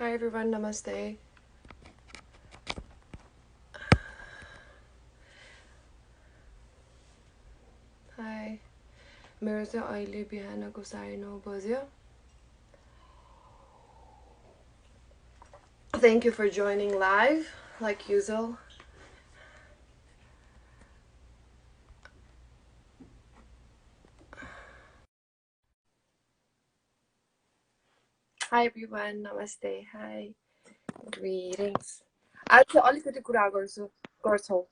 Hi everyone, namaste. Hi. मेरो चाहिँ अहिले बिहानको 9:30 बज्यो. Thank you for joining live, like usual. Hi everyone, namaste. Hi. Greetings. आज चाहिँ अलिकति कुरा गर्छौँ.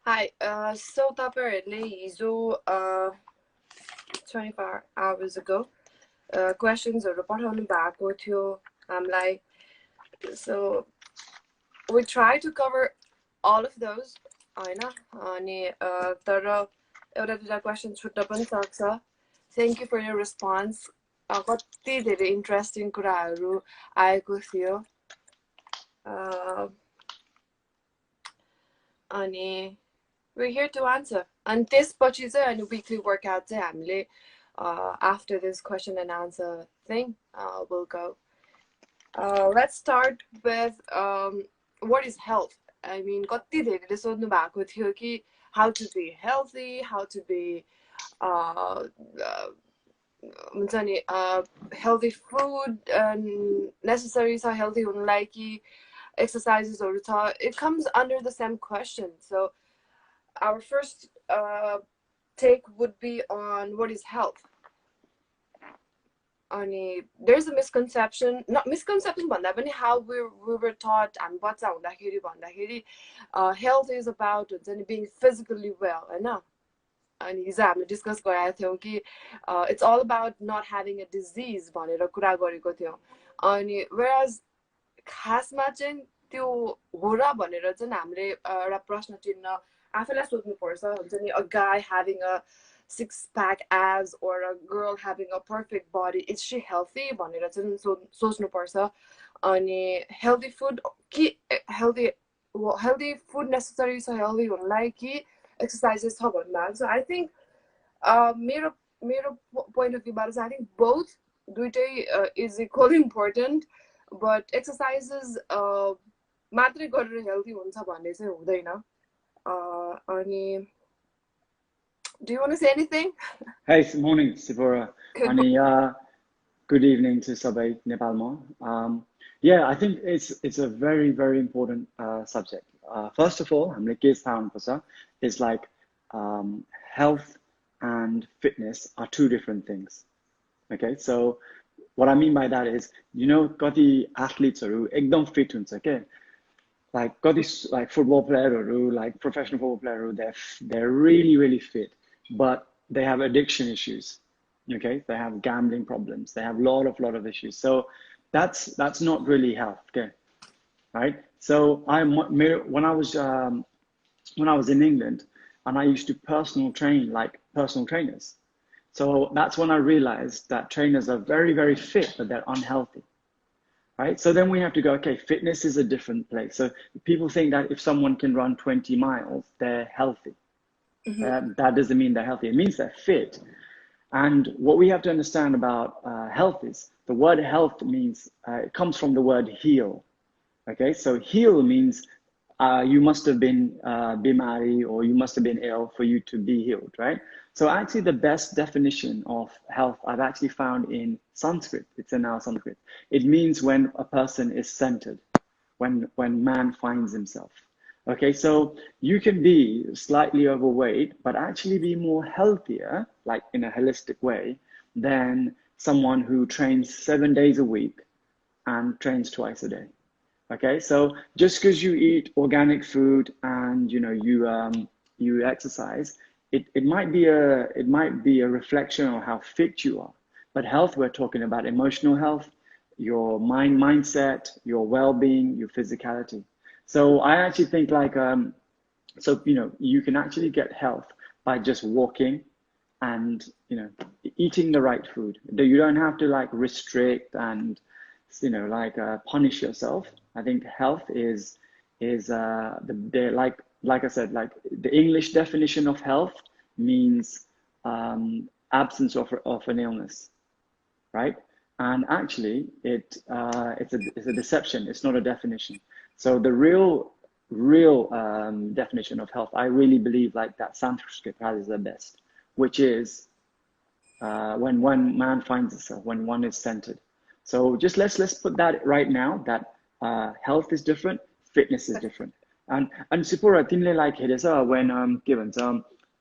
Hi. So तपाईँहरूले हिजो 24 hours ago questions-हरु पठाउनु भएको थियो हामीलाई. So we try to cover all of those. हैन अनि तर एउटा दुईटा क्वेशन छुट्न पनि सक्छ. Thank you for your response. कति धेरै इन्ट्रेस्टिङ कुराहरू आएको थियो. अनि we're here to answer. अनि त्यसपछि चाहिँ अनि weekly workout चाहिँ हामीले after this question and answer thing we'll go. Let's start with what is health? I mean, कति धेरैले सोध्नु भएको थियो कि how to be healthy, how to be हुन्छ नि healthy food necessary छ healthy हुनुलाई कि exercisesहरु छ. It comes under the same question. So our first take would be on what is health. अनि there's a misconception, not misconception भन्दा पनि how we were taught हामी बच्चा हुँदाखेरि भन्दाखेरि health is about हुन्छ नि being physically well हैन. अनि हिजो हामीले डिस्कस गरेका थियौं कि it's all about not having a disease भनेर कुरा गरेको थियौं. अनि whereas खासमा चाहिँ त्यो हो र भनेर चाहिँ हामीले एउटा प्रश्न चिन्ह आफैलाई सोध्नु पर्छ. हुन्छ नि a guy having a six-pack abs or a girl having a perfect body, is she healthy भनेर चाहिँ सोच्नु पर्छ. अनि healthy food कि healthy food necessary छ healthy हुनलाई कि exercises छ भन्दा. So I think मेरो point of view बाट चाहिँ I think both दुईटै is equally important, but exercises मात्रै गरेर healthy हुन्छ भन्ने चाहिँ हुँदैन. अनि do you want to say anything? Hey, morning, Sivora. Ani, good evening to Sabai Nepalma. Yeah, I think it's a very, very important subject. First of all, hamle ke found is like health and fitness are two different things. Okay, so what I mean by that is, you know, kati athletes are ekdam fit huncha ke. Like kati like football player or like professional football player, they're really, really fit, but they have addiction issues. Okay, they have gambling problems. They have a lot of issues. So that's not really health. Okay, right? So when I was in England, and I used to personal train like personal trainers. So that's when I realized that trainers are very, very fit, but they're unhealthy. Right? So then we have to go, okay, fitness is a different place. So people think that if someone can run 20 miles, they're healthy. That doesn't mean they're healthy. It means they're fit. And what we have to understand about health is the word health means, it comes from the word heal. Okay, so heal means you must have been bimari or you must have been ill for you to be healed, right? So actually the best definition of health I've actually found in Sanskrit. It's in our Sanskrit. It means when a person is centered, when man finds himself. Okay, so you can be slightly overweight, but actually be more healthier, like in a holistic way, than someone who trains 7 days a week and trains twice a day. Okay, so just because you eat organic food and you exercise, it might be a reflection of how fit you are. But health, we're talking about emotional health, your mindset, your well-being, your physicality. So I actually think like you can actually get health by just walking and eating the right food. You don't have to like restrict and punish yourself. I think health is like I said, like the English definition of health means absence of an illness, right? And actually, it's a deception. It's not a definition. So the real definition of health, I really believe like that Sanskrit has the best, which is when one man finds itself, when one is centered. So just let's put that right now, that health is different, fitness is different. And Sipura, timle like when given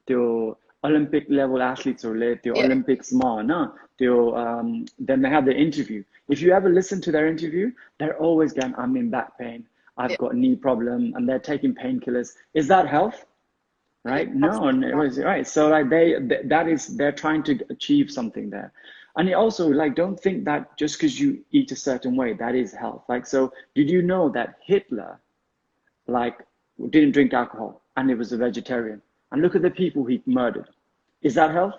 the Olympic level athletes or the Olympics then they have the interview. If you ever listen to their interview, they're always going, I'm in back pain, I've got knee problem, and they're taking painkillers. Is that health? Right? No, and it was right. So like they're trying to achieve something there. And it also like, don't think that just because you eat a certain way, that is health. Like, so did you know that Hitler like didn't drink alcohol and he was a vegetarian? And look at the people he murdered. Is that health?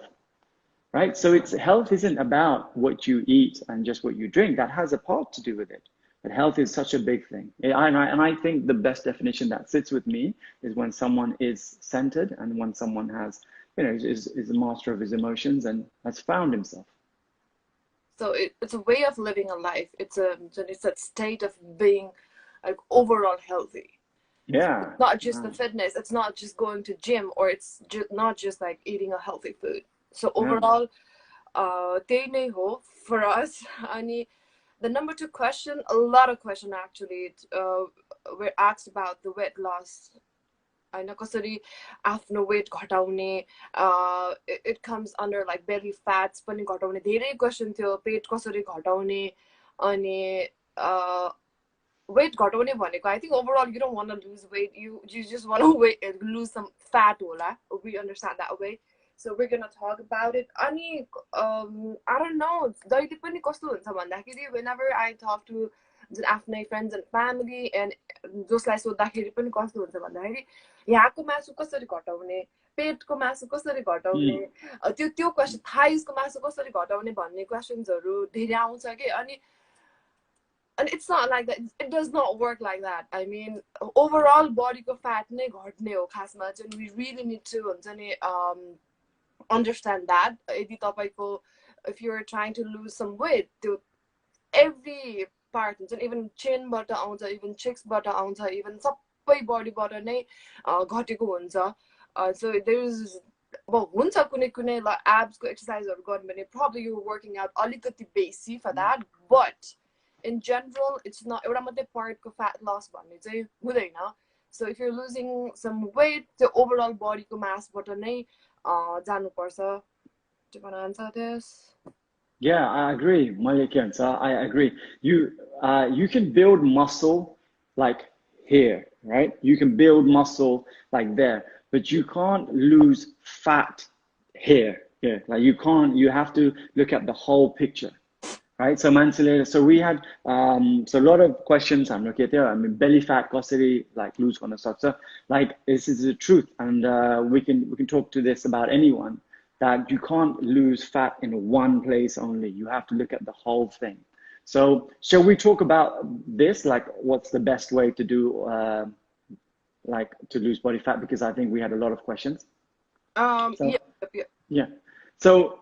Right? So it's health isn't about what you eat and just what you drink. That has a part to do with it. But health is such a big thing. And I think the best definition that sits with me is when someone is centered and when someone has, is a master of his emotions and has found himself. So it's a way of living a life. It's a state of being like overall healthy. Yeah. It's not just the fitness. It's not just going to gym, or it's not just like eating a healthy food. So overall, त्यही नै हो for us. अनि the number 2 question, a lot of question actually, were asked about the weight loss. I know कसरी आफ्नो weight घटाउने, it comes under like belly fats पनि घटाउने, धेरै question थियो, पेट कसरी घटाउने, अनि weight घटाउने भनेको, I think overall you don't want to lose weight, you just want to lose some fat होला. We understand that way. So we're gonna talk about it. Ani, I don't know. Daily पनि कस्तो हुन्छ भन्दाखेरि, whenever I talk to आफ्नै friends and family and जसलाई सोद्धाखेरि पनि कस्तो हुन्छ भन्दाखेरि, यहाँको मासु कसरी घटाउने, पेटको मासु कसरी घटाउने, त्यो क्वेसन, थाइजको मासु कसरी घटाउने भन्ने क्वेशन्सहरु धेरै आउँछ के. अनि it's not like that. It does not work like that. I mean, overall body को fat नै घट्ने हो खासमा चाहिँ. We really need to हुन्छ नि understand that. If you're trying to lose some weight, every part, even chin बाट आउँछ, even cheeks बाट आउँछ, even सबै body बाट नै घटेको हुन्छ. So there's हुन्छ कुनै कुनै abs को exerciseहरु गर्नु भने probably you're working out अलिकति बेसी for that, but in general it's not एउटा मात्रै part को fat loss भन्ने चाहिँ हुँदैन. So if you're losing some weight, the overall body को mass बाट नै जानुपर्छ. Do you want to answer this? Yeah, I agree, Malikian. So I agree. You can build muscle like here, right? You can build muscle like there, but you can't lose fat here. Yeah, like you can't. You have to look at the whole picture, right? So Mansile, so we had so a lot of questions. I'm looking at there. I mean, belly fat, custody, like lose on the so like this is the truth, and we can talk to this about anyone, that you can't lose fat in one place only. You have to look at the whole thing. So shall we talk about this? Like, what's the best way to do, like to lose body fat? Because I think we had a lot of questions. Yeah. So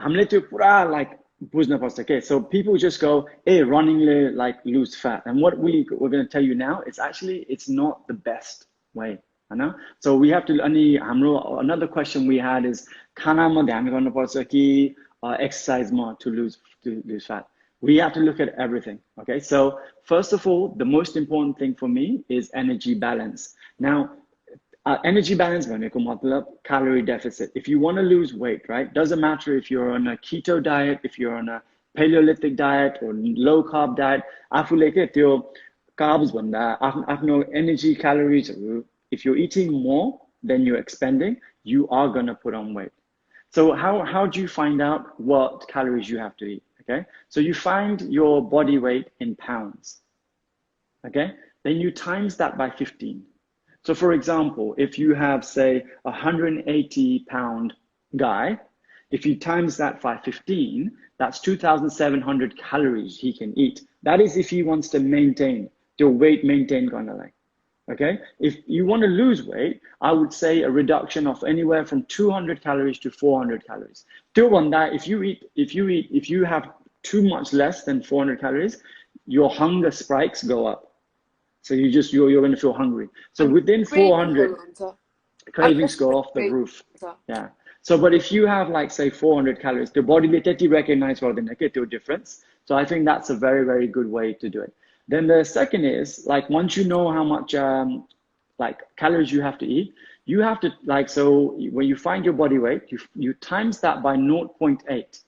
हामीले त्यो पुरा like बुझ्न पर्छ. Okay, so people just go, hey, running like lose fat, and what we're going to tell you now is actually it's not the best way. So we have to. Another question we had is, खानामा ध्यान गर्नुपर्छ कि exercise more to lose fat? We have to look at everything. Okay, so first of all, the most important thing for me is energy balance. Now, energy balance भनेको मतलब calorie deficit. If you want to lose weight, right? Doesn't matter if you're on a keto diet, if you're on a Paleolithic diet or low carb diet. आफूले के त्यो carbs भन्दा आफ्नो energy calories, if you're eating more than you're expending, you are going to put on weight. So how do you find out what calories you have to eat? Okay, so you find your body weight in pounds. Okay, then you times that by 15. So for example, if you have, say, 180-pound guy, if you times that by 15, that's 2,700 calories he can eat. That is if he wants to maintain your weight, maintain going like. Okay, if you want to lose weight, I would say a reduction of anywhere from 200 calories to 400 calories. Still on that, if you have too much less than 400 calories, your hunger spikes go up. So you're going to feel hungry. So within 400, cravings go off the roof. Yeah. So, but if you have like say 400 calories, the body will recognize well the negative difference. So I think that's a very, very good way to do it. Then the second is like once you know how much like calories you have to eat, you have to like, so when you find your body weight, you times that by 0.8.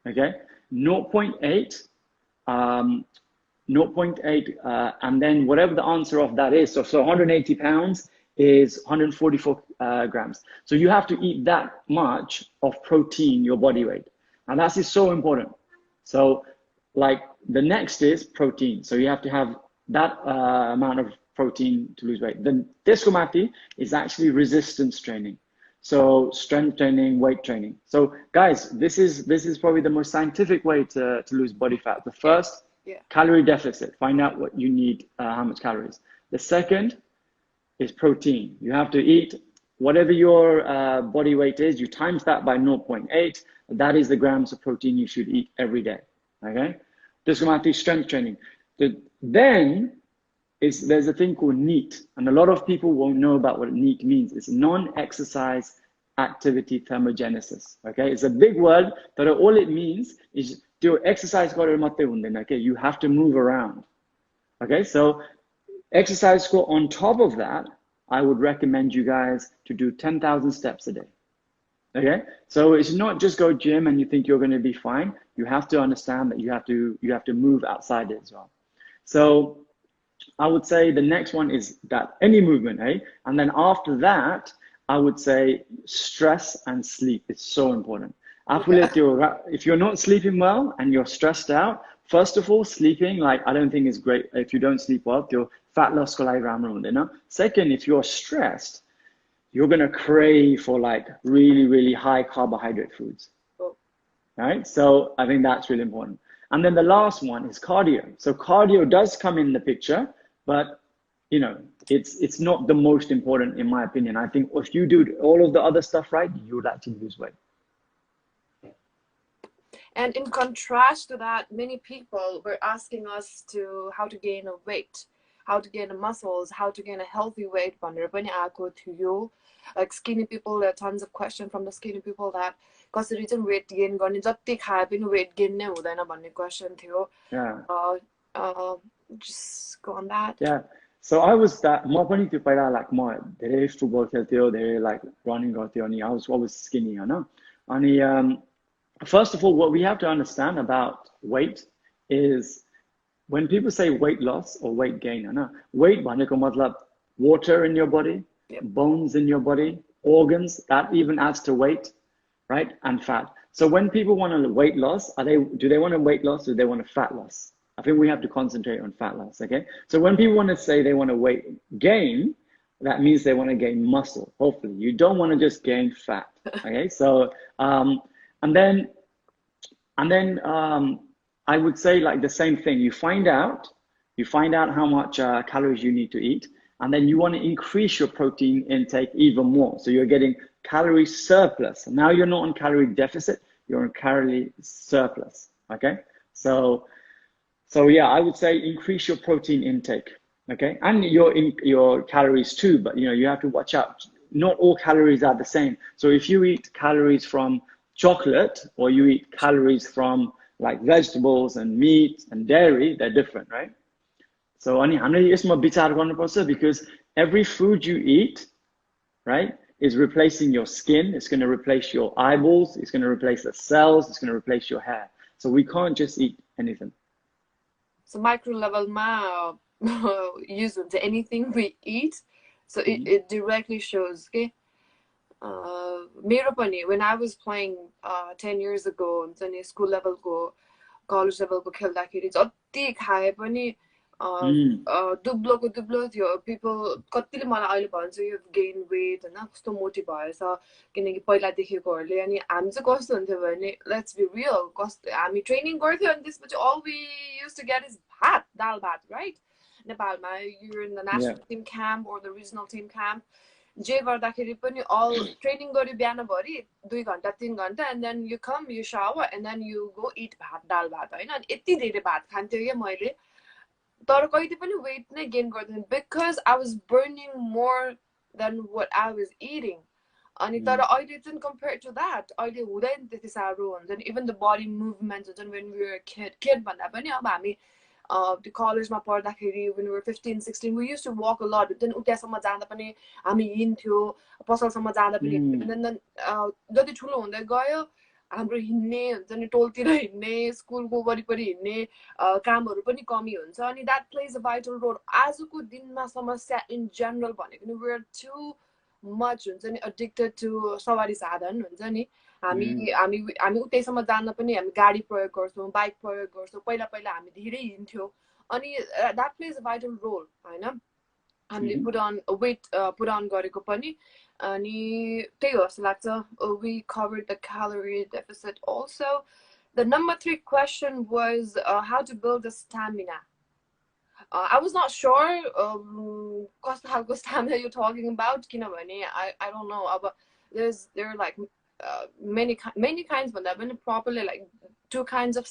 Okay, 0.8, 0.8, and then whatever the answer of that is. So 180 pounds is 144 grams. So you have to eat that much of protein, your body weight. And that is so important. So like the next is protein. So you have to have that amount of protein to lose weight. Then Disco Mati is actually resistance training. So strength training, weight training. So guys, this is probably the most scientific way to lose body fat. The first, calorie deficit, find out what you need, how much calories. The second is protein. You have to eat whatever your body weight is, you times that by 0.8. That is the grams of protein you should eat every day. Okay? This is strength training. Then there's a thing called NEAT, and a lot of people won't know about what NEAT means. It's non-exercise activity thermogenesis. Okay, it's a big word, but all it means is do exercise. Okay, you have to move around. Okay, so exercise score on top of that, I would recommend you guys to do 10,000 steps a day. Okay, so it's not just go gym and you think you're going to be fine. You have to understand that you have to move outside it as well. So I would say the next one is that any movement, and then after that, I would say stress and sleep is so important. If you're not sleeping well and you're stressed out, first of all, sleeping, like I don't think is great. If you don't sleep well, your fat loss go like ram. Second, if you're stressed, you're gonna crave for like really, really high carbohydrate foods. Right? So I think that's really important. And then the last one is cardio. So cardio does come in the picture, but you know, it's not the most important in my opinion. I think if you do all of the other stuff right, you would actually lose weight. And in contrast to that, many people were asking us to how to gain a weight, how to gain a muscles, how to gain a healthy weight. Like skinny people, there are tons of questions from the skinny people that कसरी चाहिँ weight gain गर्ने, जति खाए पनि weight gain नै हुँदैन भन्ने question थियो. Just go on that. Yeah. So I was that म पनि त्यो पहिला like म धेरै फुटबल खेल्थ्यो, धेरै like running गर्थ्यो अनि I was skinny, हैन? अनि first of all, what we have to understand about weight is when people say weight loss or weight gain, weight भनेको मतलब water in your body, bones in your body, organs, that even adds to weight, right? And fat. So when people want a weight loss, do they want a weight loss or do they want a fat loss? I think we have to concentrate on fat loss, okay? So when people want to say they want a weight gain, that means they want to gain muscle, hopefully. You don't want to just gain fat, okay? So, and then I would say like the same thing. You find out how much calories you need to eat, and then you want to increase your protein intake even more. So you're getting calorie surplus. Now you're not on calorie deficit, you're on calorie surplus, okay? So yeah, I would say increase your protein intake, okay? And your calories too, but you know, you have to watch out. Not all calories are the same. So if you eat calories from chocolate or you eat calories from like vegetables and meat and dairy, they're different, right? So because every food you eat, right, is replacing your skin. It's going to replace your eyeballs. It's going to replace the cells. It's going to replace your hair. So we can't just eat anything. So micro level ma use anything we eat. So it directly shows, okay? When I was playing 10 years ago, school level go, college level go खेल्दाखेरि जति खाए पनि दुब्लो थियो. People कतिले मलाई अहिले भन्छ you gain weight हैन, कस्तो मोटी भएछ किनकि पहिला देखेकोहरुले. अनि हामी चाहिँ कस्तो हुन्थ्यो भने let's be real, हामी ट्रेनिङ गर्थ्यो अनि त्यसपछि all we used to get is dal bhat, right? नेपालमा you're in the national team camp or the regional team camp जे गर्दाखेरि पनि all training गर्यो बिहानभरि 2 घण्टा 3 घण्टा and then you come you shower and then you go eat भात दाल भात हैन अनि यति धेरै भात खान्थ्यो के मैले तर कहिले पनि weight नै gain गर्दिन because I was burning more than what I was eating अनि तर अहिले चाहिँ compared to that अहिले हुँदैन त्यति साह्रो हुन्छ नि even the body movements हुन्छ नि when we were a kid भन्दा पनि अब हामी the कलेजमा पढ्दाखेरि when we were 15 16 we used to walk a lot then उट्यासम्म जाँदा पनि हामी हिँड्थ्यो पसलसम्म जाँदा पनि then जति ठुलो हुँदै गयो हाम्रो हिँड्ने हुन्छ नि टोलतिर हिँड्ने स्कुलको वरिपरि हिँड्ने कामहरू पनि कमी हुन्छ अनि that plays a vital role आजको दिनमा समस्या in general भनेको नि we are too much हुन्छ नि addicted to सवारी साधन हुन्छ नि हामी उतैसम्म जान पनि हामी गाडी प्रयोग गर्छौं बाइक प्रयोग गर्छौं पहिला पहिला हामी धेरै हिँड्थ्यौ अनि that plays a vital role हैन हामीले put on weight put on गरेको पनि अनि त्यही हो जस्तो लाग्छ we covered the calorie deficit also the number 3 question was how to build a stamina I was not sure कस्तो खालको stamina you're talking about किनभने I don't know अब there are like many kinds भन्दा पनि properly like 3 kinds of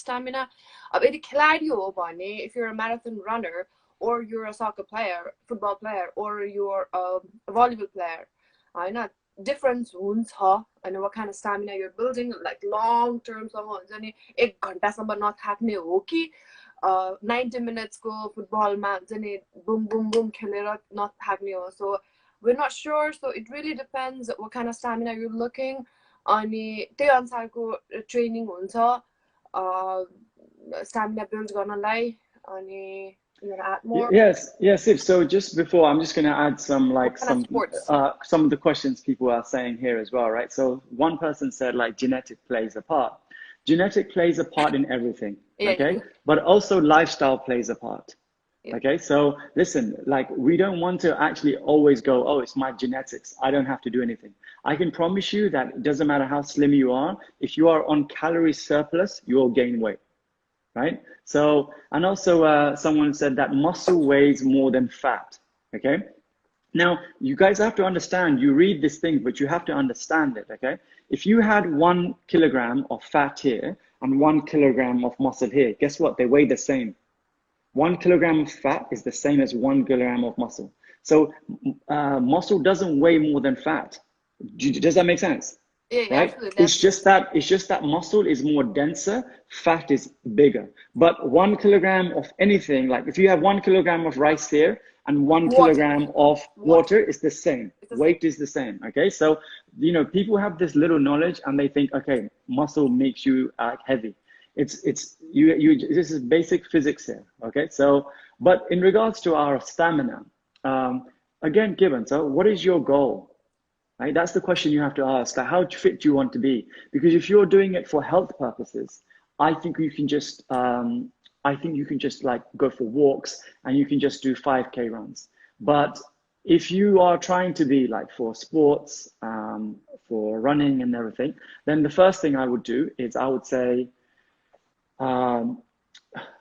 stamina अब यदि खेलाडी हो भने if you're a marathon runner or you're a soccer player football player or you're a volleyball player Hahn difference हुन्छ and what kind of stamina you're building like long term सम्म हुन्छ नि 1 घण्टासम्म नथाक्ने हो कि 90 minutes को फुटबलमा हुन्छ नि बुम बुम बुम खेलेर नथाक्ने हो so we're not sure so it really depends what kind of stamina you're looking अनि त्यही अनुसारको ट्रेनिङ हुन्छ stamina build गर्नलाई अनि you want to add more? Yes. So just before, I'm just going to add some of the questions people are saying here as well, right? So one person said like genetic plays a part. Genetic plays a part in everything, okay? But also lifestyle plays a part. Okay, so listen, like we don't want to actually always go, oh, it's my genetics, I don't have to do anything. I can promise you that it doesn't matter how slim you are, if you are on calorie surplus, you will gain weight, right? So, and also someone said that muscle weighs more than fat, okay? Now, you guys have to understand, you read this thing, but you have to understand it, okay? If you had 1 kilogram of fat here and 1 kilogram of muscle here, guess what? They weigh the same. 1 kilogram of fat is the same as 1 kilogram of muscle. So muscle doesn't weigh more than fat. Does that make sense? Yeah, right? It's just that muscle is more denser, fat is bigger. But 1 kilogram of anything, like if you have 1 kilogram of rice here and 1 kilogram of water, it's the same. Weight is the same. Okay, so you know people have this little knowledge and they think, okay, muscle makes you heavy. It's you this is basic physics here, okay? So but in regards to our stamina, again, Gibbon, so what is your goal, right? That's the question you have to ask, like how fit do you want to be? Because if you're doing it for health purposes, I think you can just like go for walks and you can just do 5K runs. But if you are trying to be like for sports, for running and everything, then the first thing I would do is I would say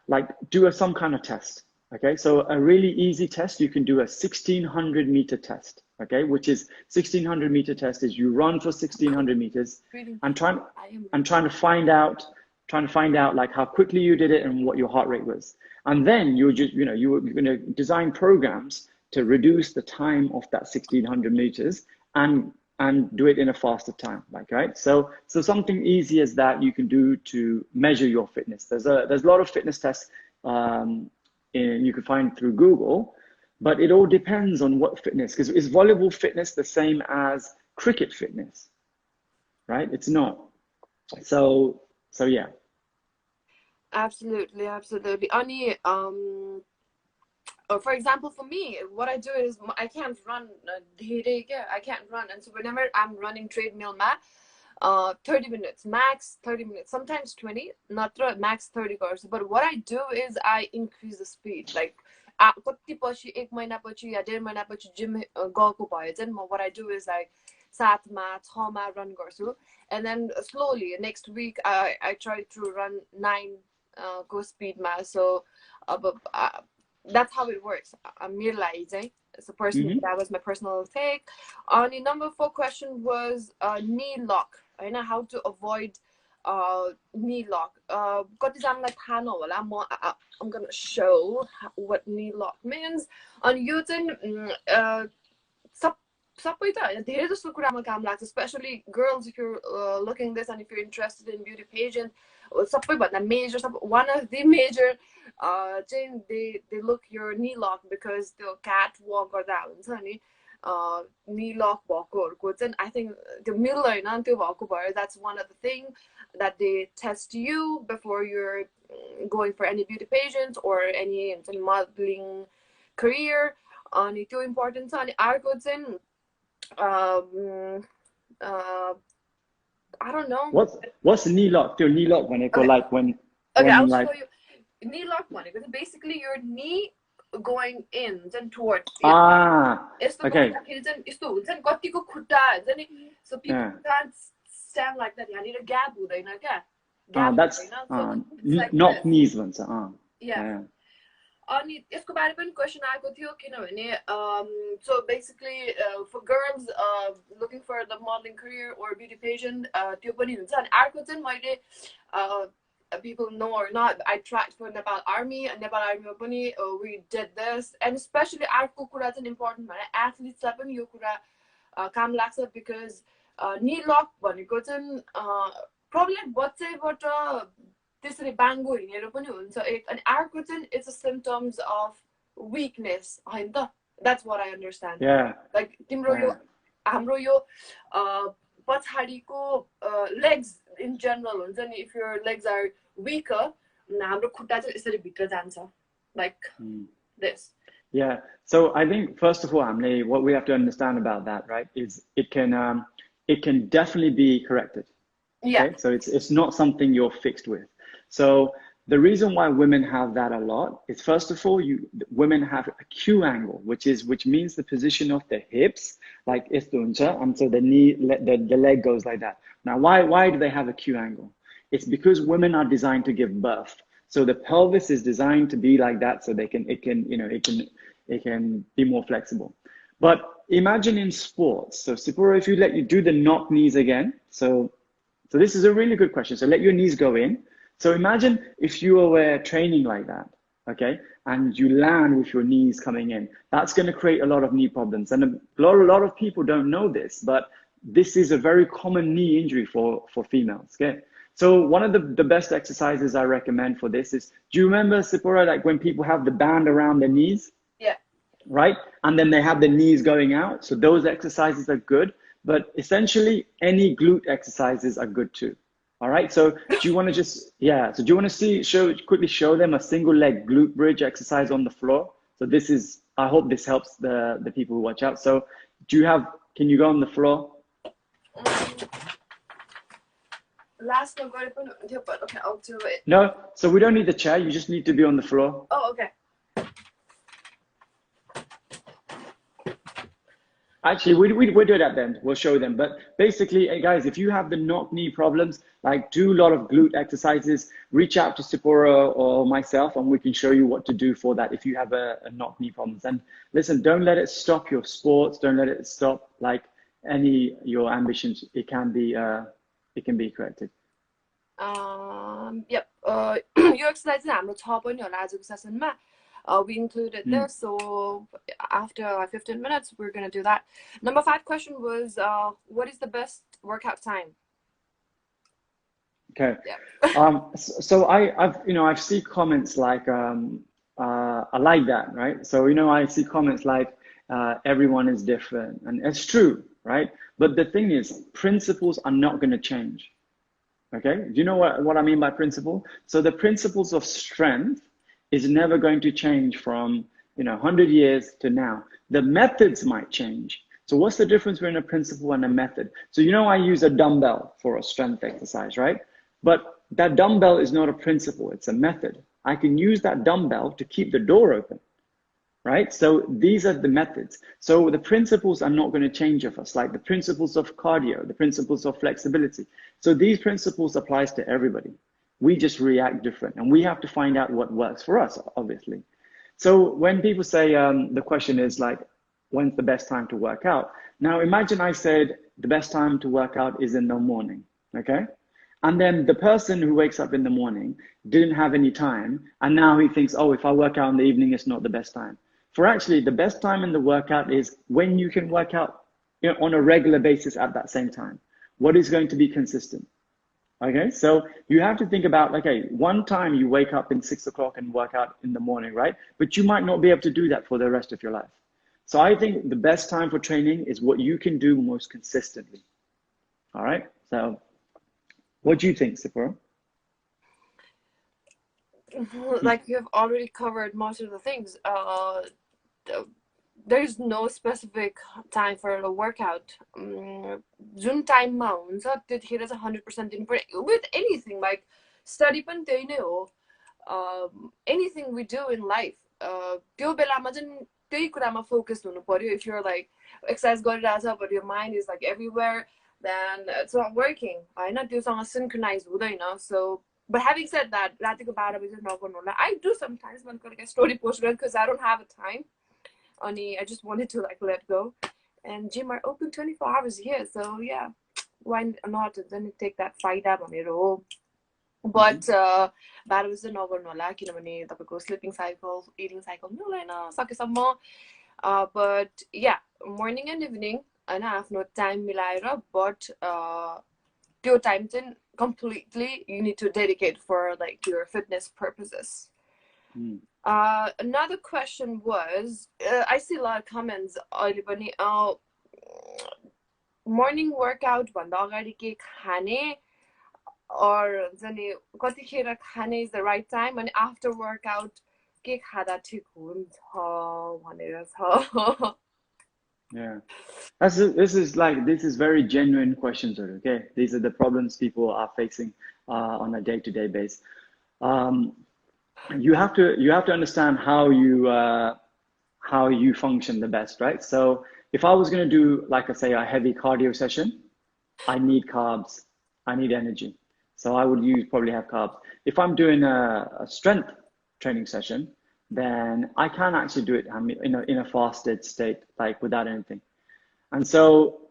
like do some kind of test, okay? So a really easy test, you can do a 1600 meter test, okay? Which is 1600 meter test is you run for 1600 meters and trying to find out like how quickly you did it and what your heart rate was. And then you're going to design programs to reduce the time of that 1600 meters and do it in a faster time, like, right? So something easy as that you can do to measure your fitness. There's a lot of fitness tests you can find through Google, but it all depends on what fitness, because is volleyball fitness the same as cricket fitness, right? It's not. So yeah. Absolutely. Only for example, for me, what I do is I can't run. I can't run, and so whenever I'm running treadmill, 30 minutes max, 30 minutes, sometimes 20, not max 30 hours. But what I do is I increase the speed. Like, कति पछि 1 महिनापछि या 1.5 महिनापछि gym गएको भए चाहिँ what I do is I 7 मा 6 मा run गर्छु, and then slowly next week I try to run 9 go speed मा. So that's how it works. So personally, that was my personal take. On the number 4 question was knee lock. I know how to avoid knee lock. Like I'm gonna show what knee lock means. On YouTube, especially girls, if you're looking this and if you're interested in beauty pageant, one of the major they look your knee lock because the catwalk or that knee lock and I think the middle that's one of the things that they test you before you're going for any beauty pageant or any modeling career. On it too important on I don't know. What's the knee lock? Knee lock when it go like when. Okay, I'll show you. Knee lock money because basically your knee going in and towards. Okay. So people can't stand like that. You need a gap. That's knock knees ones. Yeah. यसको बारे पनि question आएको थियो किनभने so basically for girls looking for the modeling career or beauty pageant त्यो पनि हुन्छ अनि अर्को चाहिँ मैले people know or not I tried for Nepal Army and Nepal Army मा पनि we did this and especially अर्को कुरा चाहिँ important भने athletes लाई पनि यो कुरा काम लाग्छ because knee lock भनेको चाहिँ probably बच्चैबाट त्यसरी बाङ्गो हिँडेर पनि हुन्छ अनि अर्को चाहिँ it's a symptoms of weakness हैन त that's what I understand like तिम्रो यो हाम्रो यो पछाडीको legs in general हुन्छ नि if your legs are weaker हाम्रो खुट्टा चाहिँ यसरी भित्र जान्छ like this. So I think first of all Amle, what we have to understand about that, right, is it can definitely be corrected. Okay? So it's not something you're fixed with. So the reason why women have that a lot is first of all, women have a Q angle, which means the position of the hips, like istuncha, and so the knee, the leg goes like that. Now, why do they have a Q angle? It's because women are designed to give birth. So the pelvis is designed to be like that, so it can be more flexible. But imagine in sports. So Sipura, if you do the knock knees again. So this is a really good question. So let your knees go in. So imagine if you were training like that, okay, and you land with your knees coming in. That's going to create a lot of knee problems. And a lot of people don't know this, but this is a very common knee injury for females, okay? So one of the best exercises I recommend for this is, do you remember, Sipura, like when people have the band around their knees? Yeah. Right? And then they have the knees going out. So those exercises are good, but essentially any glute exercises are good too. All right, so do you want to quickly show them a single leg glute bridge exercise on the floor? So this is, I hope this helps the people who watch out. So can you go on the floor? Last one, but okay, I'll do it. No, so we don't need the chair, you just need to be on the floor. Oh, okay. Actually, we'll do that then. We'll show them. But basically, guys, if you have the knock knee problems, like do a lot of glute exercises, reach out to Sipura or myself, and we can show you what to do for that if you have a knock knee problems. And listen, don't let it stop your sports. Don't let it stop like your ambitions. It can be corrected. Yep. Your exercise हाम्रो 6 पनि होला आजको सेसनमा. We included this, so after 15 minutes, we're going to do that. Number 5 question was, what is the best workout time? Okay. Yeah. So I've seen comments like, I like that, right? So, I see comments like, everyone is different, and it's true, right? But the thing is, principles are not going to change. Okay. Do you know what I mean by principle? So the principles of strength is never going to change from 100 years to now. The methods might change. So what's the difference between a principle and a method? So I use a dumbbell for a strength exercise, right? But that dumbbell is not a principle, it's a method. I can use that dumbbell to keep the door open, right? So these are the methods. So the principles are not going to change of us, like the principles of cardio, the principles of flexibility. So these principles applies to everybody. We just react different, and we have to find out what works for us, obviously. So when people say the question is like, when's the best time to work out? Now imagine I said the best time to work out is in the morning, okay? And then the person who wakes up in the morning didn't have any time, and now he thinks, oh, if I work out in the evening, it's not the best time. For actually, the best time in the workout is when you can work out, you know, on a regular basis at that same time. What is going to be consistent? Okay, so you have to think about, okay, one time you wake up in 6 o'clock and work out in the morning, right? But you might not be able to do that for the rest of your life. So I think the best time for training is what you can do most consistently. All right, so what do you think, Sephora? Like you have already covered most of the things. There's no specific time for the workout. June time mounts त्यतिखेर चाहिँ 100% दिनुपर्यो with anything like study पनि त्यही नै हो. Anything we do in life त्यो बेलामा चाहिँ त्यही कुरामा focused हुनु पर्यो. If you're like exercise गरिरहेछ but your mind is like everywhere, then it's not working. हैन त्योसँग synchronize हुँदैन. So but having said that, रातिको 12 बजे नगर्नु होला. I do sometimes when I story post because I don't have a time. I just wanted to like let go. And gym are open 24 hours here, so yeah, why not? Then you take that fight up on your own. But 12 बजे नगर्नु होला किनभने तपाईको sleeping cycle, eating cycle मिल्दैन सकेसम्म. But yeah, morning and evening हैन आफ्नो time मिलाएर, but त्यो time चाहिँ completely you need to dedicate for like your fitness purposes. Another question was, I see a lot of comments morning workout भन्दा अगाडि के खाने or जने कतिखेर खाने is the right time, and after workout के खादा ठिक हुन्छ भनेर छ. Yeah, this is very genuine questions, okay? These are the problems people are facing on a day-to-day basis. You have to understand how you function the best, right? So if I was going to do, like I say, a heavy cardio session, I need carbs, I need energy. So I would probably have carbs. If I'm doing a strength training session, then I can actually do it in a fasted state, like without anything. And so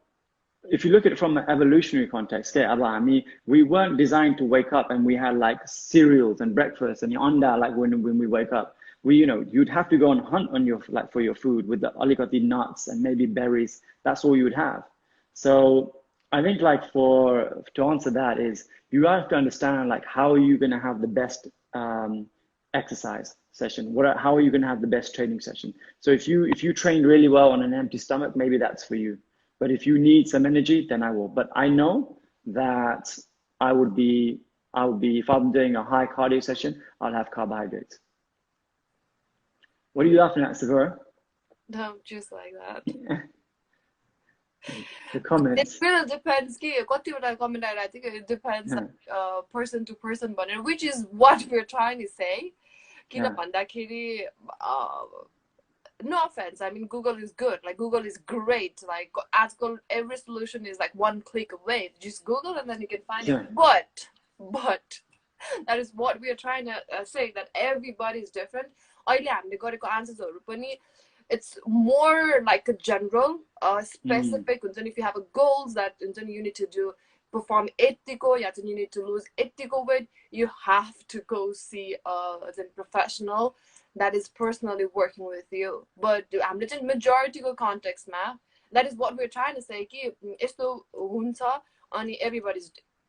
if you look at it from an evolutionary context, we weren't designed to wake up and we had like cereals and breakfast and on that, like when we wake up, you'd have to go on hunt on for your food with the alikati nuts and maybe berries. That's all you would have. So I think like to answer that is you have to understand like how are you going to have the best exercise session? How are you going to have the best training session? So if you train really well on an empty stomach, maybe that's for you. But if you need some energy, then I will. But I know that I would be if I'm doing a high cardio session, I'll have carbohydrates. What are you laughing at, Sephora? No, just like that. The comments. It really depends. It depends person to person, which is what we're trying to say. No offense, I mean Google is good, like Google is great, like every solution is like one click away. Just Google and then you can find it. But that is what we are trying to say, that everybody is different. It's more like a general specific. If you have a goals that you need to perform ethical, you need to lose ethical weight, you have to go see a professional that is personally working with you. But I'm in majority context, that is what we're trying to say.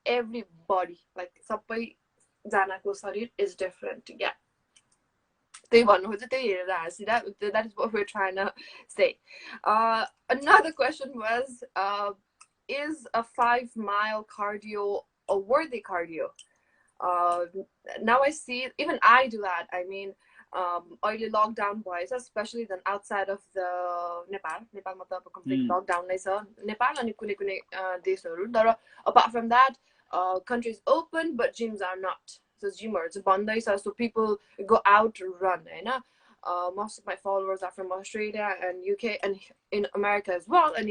Everybody, like sabai janako sharir is different. Yeah. That is what we're trying to say. Another question was, is a 5-mile cardio a worthy cardio? Now I see, even I do that. I mean, early lockdown boys, especially then outside of the Nepal complete lockdown Nepal and apart from that, countries open but gyms are not. So gymmers bandai, so people go out to run. Most of my followers are from Australia and UK and in America as well. And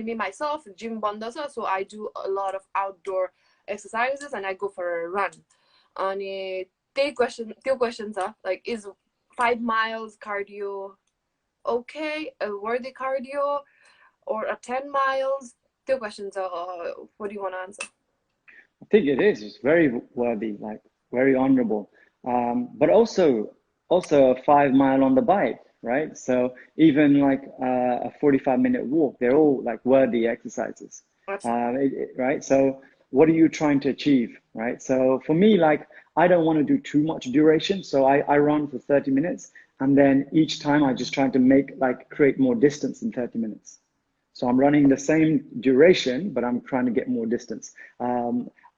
me myself, gym bandasa, so I do a lot of outdoor exercises and I go for a run. And two questions are like, is 5 miles cardio okay, a worthy cardio, or a 10 miles? Two questions. What do you want to answer? I think it is. It's very worthy, like very honorable. But also a 5 mile on the bike, right? So even like a 45-minute walk, they're all like worthy exercises. Right? So what are you trying to achieve, right? So for me, like I don't want to do too much duration. So I run for 30 minutes and then each time I just try to create more distance in 30 minutes. So I'm running the same duration, but I'm trying to get more distance.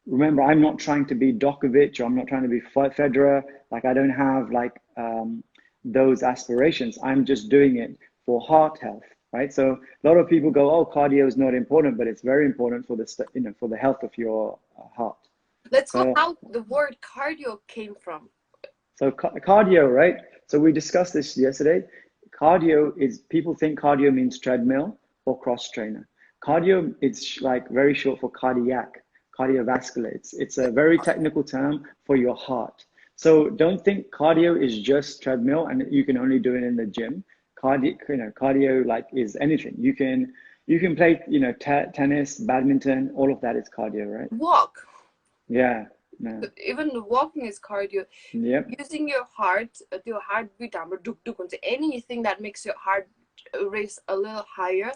Remember, I'm not trying to be Djokovic or I'm not trying to be Federer. Like I don't have those aspirations. I'm just doing it for heart health, right? So a lot of people go, "Oh, cardio is not important," but it's very important for for the health of your heart. Let's go how the word cardio came from. So cardio, right? So we discussed this yesterday. Cardio is, people think cardio means treadmill or cross trainer. Cardio, it's like very short for cardiac, cardiovascular. It's a very technical term for your heart. So don't think cardio is just treadmill and you can only do it in the gym. Cardio like is anything. You can play, tennis, badminton, all of that is cardio, right? Walk. Yeah. No. Even walking is cardio. Yep. Using your heart, your heartbeat, anything that makes your heart race a little higher.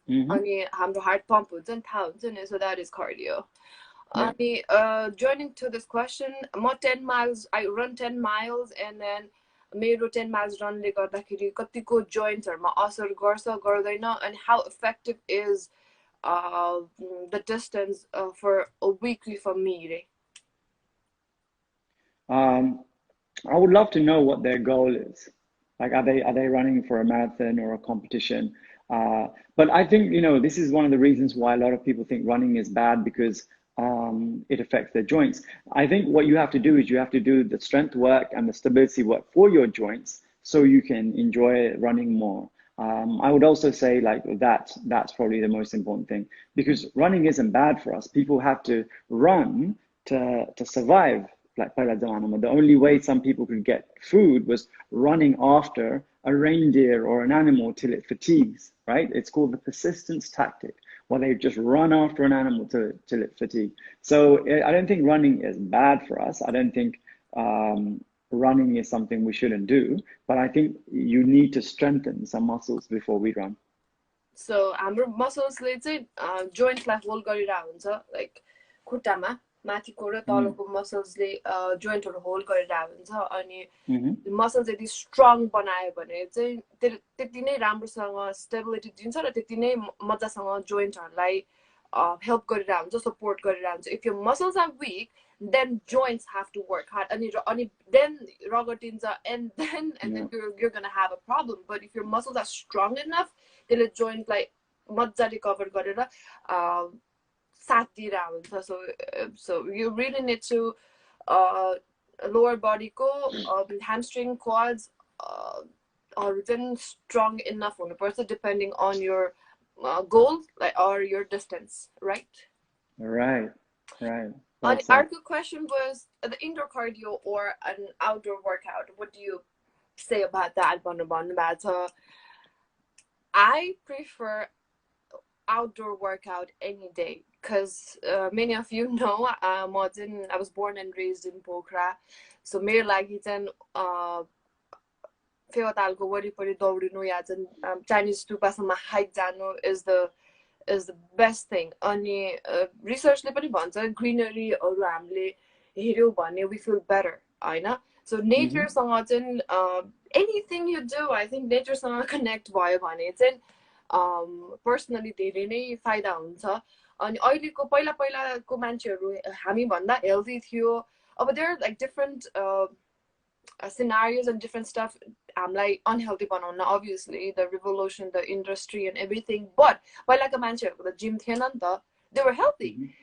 अनि हाम्रो heart pump हुन्छ नि थाहा हुन्छ नि, so that is cardio. अनि joining to this question, म 10 miles, I run 10 miles and then मेरो 10 miles runले गर्दाखेरि कतिको jointsहरुमा असर गर्छ गर्दैन, and how effective is the distance for a weekly for me? I would love to know what their goal is. Like, are they running for a marathon or a competition? But I think, this is one of the reasons why a lot of people think running is bad, because it affects their joints. I think what you have to do is you have to do the strength work and the stability work for your joints so you can enjoy running more. I would also say that's probably the most important thing, because running isn't bad for us. People have to run to survive. Like the only way some people could get food was running after a reindeer or an animal till it fatigues, right? It's called the persistence tactic, where they just run after an animal till it fatigues. So I don't think running is bad for us. I don't think running is something we shouldn't do, but I think you need to strengthen some muscles before we run. So हाम्रो muscles-ले चाहिँ joint-लाई hold गरिरहेको हुन्छ, like खुट्टामा माथिको र तलको मसल्सले जोइन्टहरु hold गरिरहेको हुन्छ, अनि मसल्स यदि स्ट्रङ बनायो भने चाहिँ त्यति नै राम्रोसँग स्टेबिलिटी दिन्छ र त्यति नै मजासँग जोइन्टहरुलाई हेल्प गरिरहेको हुन्छ, सपोर्ट गरिरहेको हुन्छ. If your muscles are weak, then joints have to work hard, and then रगटिन्छ, and then you're gonna have a problem. But if your muscles are strong enough, त्यसले जोइन्टलाई मजाले कभर गरेर so you really need to lower body ko hamstring, quads are then strong enough on the person, depending on your goal or your distance, right? Right. Our good question was the indoor cardio or an outdoor workout. What do you say about that? I prefer outdoor workout any day, because many of you know I was born and raised in Pokhara, so मेरो लागि चाहिँ फेवातालको वरिपरि दौडिनु या चाहिँ Chinese टुपासम्म hike जानु is the best thing. अनि रिसर्चले पनि भन्छ ग्रिनरीहरु हामीले हेर्यो भने we feel better, Hahn? So नेचरसँग चाहिँ anything you do, I think नेचरसँग कनेक्ट भयो भने चाहिँ पर्सनली धेरै नै फाइदा हुन्छ. अनि अहिलेको पहिलाको मान्छेहरु हामी भन्दा हेल्दी थियो. अब there are like different scenarios and different stuff हामीलाई unhealthy बनाउन, obviously the revolution, the industry and everything, but पहिलाको मान्छेहरुको त जिम थिएन नि त, they were healthy.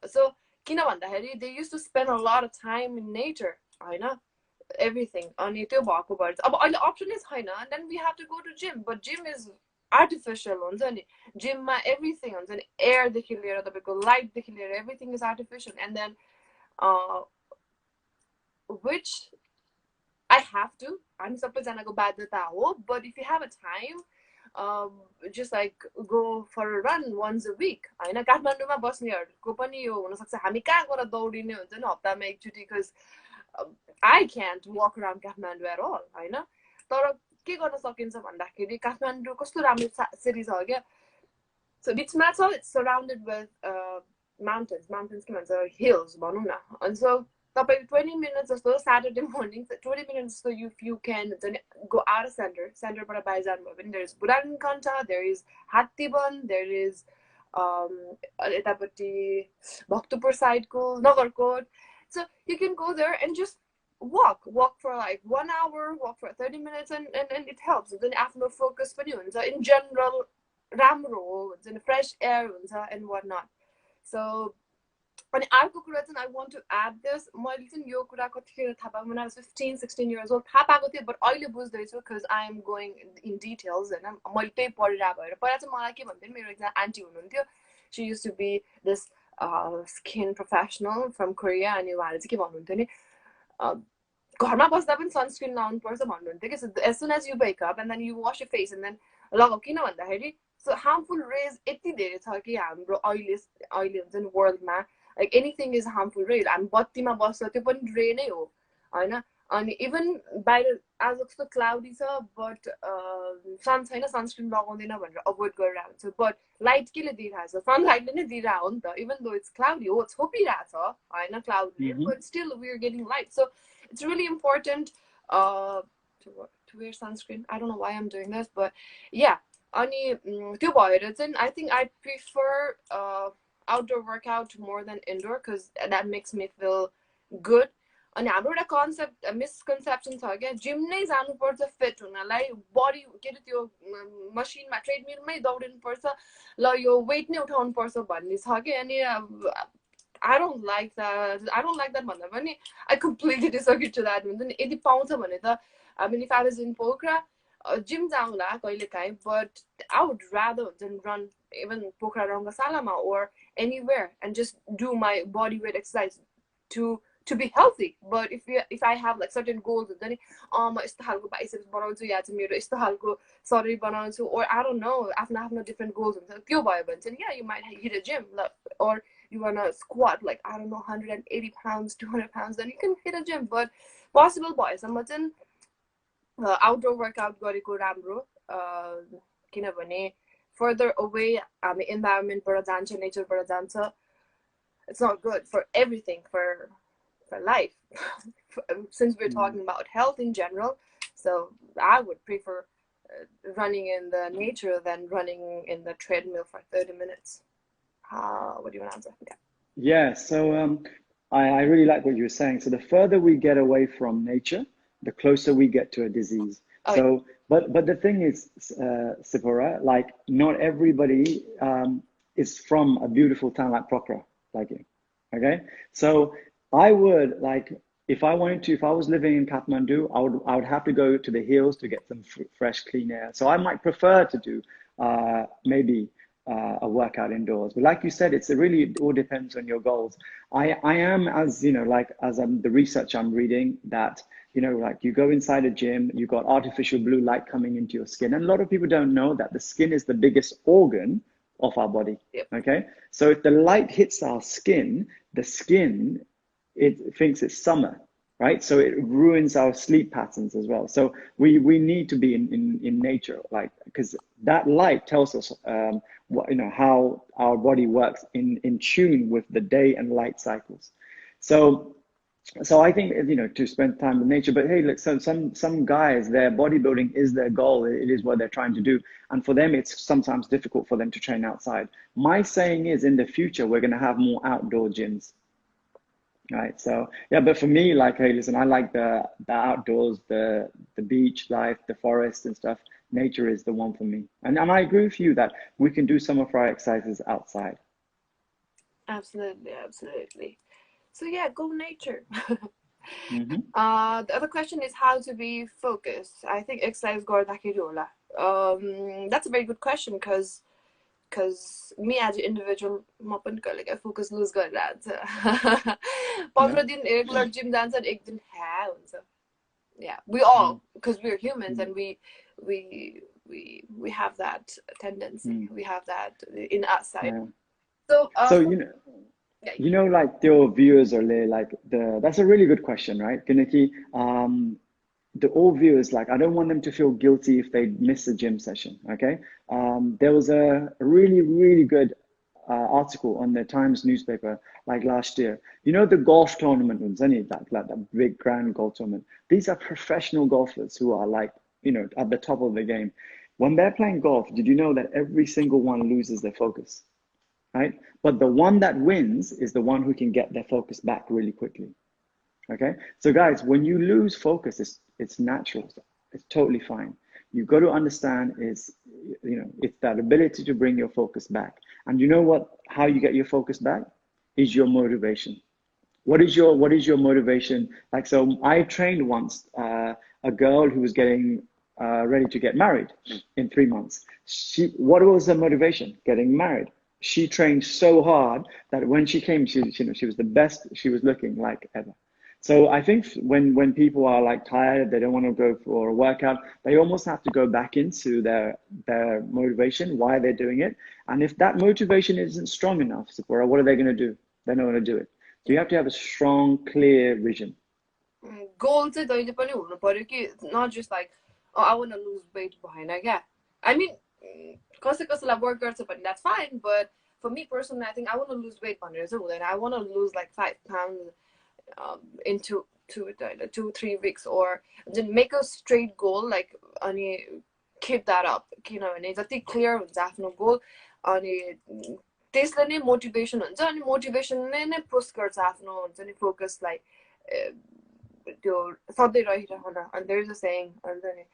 So किन भन्दाखेरि they used to spend a lot of time in nature, Hahn? Everything. अनि त्यो भएको भएर अब अहिले option is छैन, and then we have to go to gym, but gym is artificial हुन्छ नि. जिममा everything हुन्छ नि, air देखि लिएर तपाईको light देखि लिएर everything is artificial. And then which I have to. I'm सबैजनाको बाध्यता हो. But if you have a time, just like go for a run once a week. होइन काठमाडौँमा बस्नेहरूको पनि यो हुनसक्छ हामी कहाँ गएर दौडिने हुन्छ नि हप्तामा एकचोटि because I can't walk around Kathmandu at all. होइन तर के गर्न सकिन्छ भन्दाखेरि काठमाडौँ कस्तो राम्रो सिटी छ क्या. So बिचमा छ it's surrounded with mountains के भन्छ hills भनौँ न. And so तपाईँ 20 minutes जस्तो Saturday morning 20 minutes जस्तो if you can go out of centerबाट बाहिर जानुभयो भने there is Burankanta, there is Hattiban, there is यतापट्टि भक्तपुर साइडको Nagarkot. So you can go there and just walk for like 1 hour, walk for 30 minutes and it helps. Then आफ्नो focus पनि हुन्छ. In general राम्रो हो हुन्छ नि fresh air हुन्छ and whatnot. So अनि अर्को कुरा चाहिँ I want to add this. मैले चाहिँ यो कुरा कतिखेर थाहा पाएको when I was 15-16 years old थाहा पाएको थिएँ but अहिले बुझ्दैछु because I am going in details होइन मैले त्यही पढिरहेको भएर. पहिला चाहिँ मलाई के भन्थ्यो मेरो एकजना आन्टी हुनुहुन्थ्यो. She used to be this skin professional from Korea अनि उहाँले चाहिँ के भन्नुहुन्थ्यो नि घरमा बस्दा पनि sunscreen लाउनु पर्छ भन्नुहुन्थ्यो कि. So as soon as you wake up and then you wash your face and then लगाऊ किन भन्दाखेरि so harmful rays यति धेरै छ कि हाम्रो अहिले हुन्छ नि वर्ल्डमा like anything is harmful ray. हामी बत्तीमा बस्छ त्यो पनि रे नै हो होइन. अनि इभन बाहिर आज कस्तो क्लाउडी छ बट सन छैन सनस्क्रिन लगाउँदैन भनेर अभोइड गरिरहेको हुन्छ. बट लाइट केले दिइरहेको छ सनलाइटले नै दिइरहेको हो नि त. इभन दो इट्स क्लाउडी हो छोपिरहेको छ होइन क्लाउडले but still we are getting light. So it's really important to wear sunscreen. I don't know why I'm doing this but yeah. अनि त्यो भएर चाहिँ I think I prefer outdoor workout more than indoor because that makes me feel good. अनि हाम्रो एउटा concept misconception छ क्या gym नै जानुपर्छ फिट हुनलाई बडी के अरे त्यो मसिनमा ट्रेडमिलमै दौडिनु पर्छ ल यो वेट नै उठाउनु पर्छ भन्ने छ कि. अनि I don't like that भन्दा पनि I completely disagree to that. हुन्छ नि यदि पाउँछ भने त I mean if I was in Pokhara gym जाउँला कहिलेकाहीँ but I would rather run even Pokhara Rangasalama or anywhere and just do my body weight exercise to be healthy. But if I have like certain goals हुन्छ नि म यस्तो खालको biceps बनाउँछु या चाहिँ मेरो यस्तो खालको शरीर बनाउँछु or I don't know आफ्नो different goals हुन्छ त्यो भयो भने चाहिँ yeah you might hit a gym or you wanna squat like I don't know 180 pounds 200 pounds then you can hit a gym. But possible भएसम्म चाहिँ outdoor workout गरेको राम्रो किनभने further away हामी environmentबाट जान्छ natureबाट जान्छ. It's not good for everything for life since we're talking about health in general. So I would prefer running in the nature than running in the treadmill for 30 minutes. What do you want to answer? Yeah, so I really like what you were saying. So the further we get away from nature, the closer we get to a disease. Oh, so, but the thing is, Sephora, like not everybody is from a beautiful town like Pokhara, like you. Okay, so I would like if I was living in Kathmandu, I would have to go to the hills to get some fresh, clean air. So I might prefer to do maybe a workout indoors. But like you said, it all depends on your goals. I am, as you know, like as the research I'm reading that, you know, like you go inside a gym, you got artificial blue light coming into your skin. And a lot of people don't know that the skin is the biggest organ of our body. Yep. Okay. So if the light hits our skin, the skin, it thinks it's summer, right? So it ruins our sleep patterns as well. So we need to be in nature, like, because that light tells us what, you know, how our body works in tune with the day and light cycles. So I think, you know, to spend time in nature. But hey, look, so some guys, their bodybuilding is their goal. It is what they're trying to do. And for them, it's sometimes difficult for them to train outside. My saying is, in the future, we're going to have more outdoor gyms. Right. So yeah, but for me, like, hey, listen, I like the outdoors, the beach life, the forest and stuff. Nature is the one for me. And I agree with you that we can do some of our exercises outside. Absolutely, absolutely. So yeah, go nature. Mm-hmm. The other question is how to be focused. I think exercise गर्दाखेरि होला. That's a very good question because me as an individual म पनि कहिलेकाहीँ focus lose गरिरहेको छ. 15 दिन regular gym जान्छ एक दिन ह्या हुन्छ. Yeah, we all, because we're humans and we have that tendency. We have that in us side. So so you know, like your viewers are like that's a really good question, right? Kineki, the all viewers, like I don't want them to feel guilty if they miss a gym session. Okay. There was a really, really good article on the Times newspaper like last year. You know, the golf tournament ones, any like that big grand golf tournament. These are professional golfers who are like, you know, at the top of the game. When they're playing golf, did you know that every single one loses their focus, right? But the one that wins is the one who can get their focus back really quickly. Okay, so guys, when you lose focus, it's natural. It's totally fine. You've got to understand is, you know, it's that ability to bring your focus back. And you know what? How you get your focus back is your motivation. What is your motivation? Like, so I trained once a girl who was getting ready to get married in 3 months. What was her motivation? Getting married. She trained so hard that when she came, she was the best she was looking like ever. So I think when people are like tired, they don't want to go for a workout, they almost have to go back into their motivation, why they're doing it. And if that motivation isn't strong enough, Sephora, what are they going to do? They're not going to do it. So you have to have a strong, clear vision. Goal चाहिँ जहिले पनि हुनु पर्यो कि not just like, oh, I want to lose weight भएन क्या. I mean, कसैलाई work गर्छ भने that's fine, but for me personally, I think I want to lose weight भनेर चाहिँ हुँदैन. I want to lose like 5 pounds in 2-3 weeks, or then make a straight goal, like अनि keep that up, किनभने जति clear हुन्छ आफ्नो goal अनि त्यसले नै मोटिभेसन हुन्छ अनि मोटिभेसनले नै पुश गर्छ आफ्नो हुन्छ नि फोकसलाई त्यो सधैँ रहिरहन. अनि देयर इज अ सेयिङ हुन्छ नि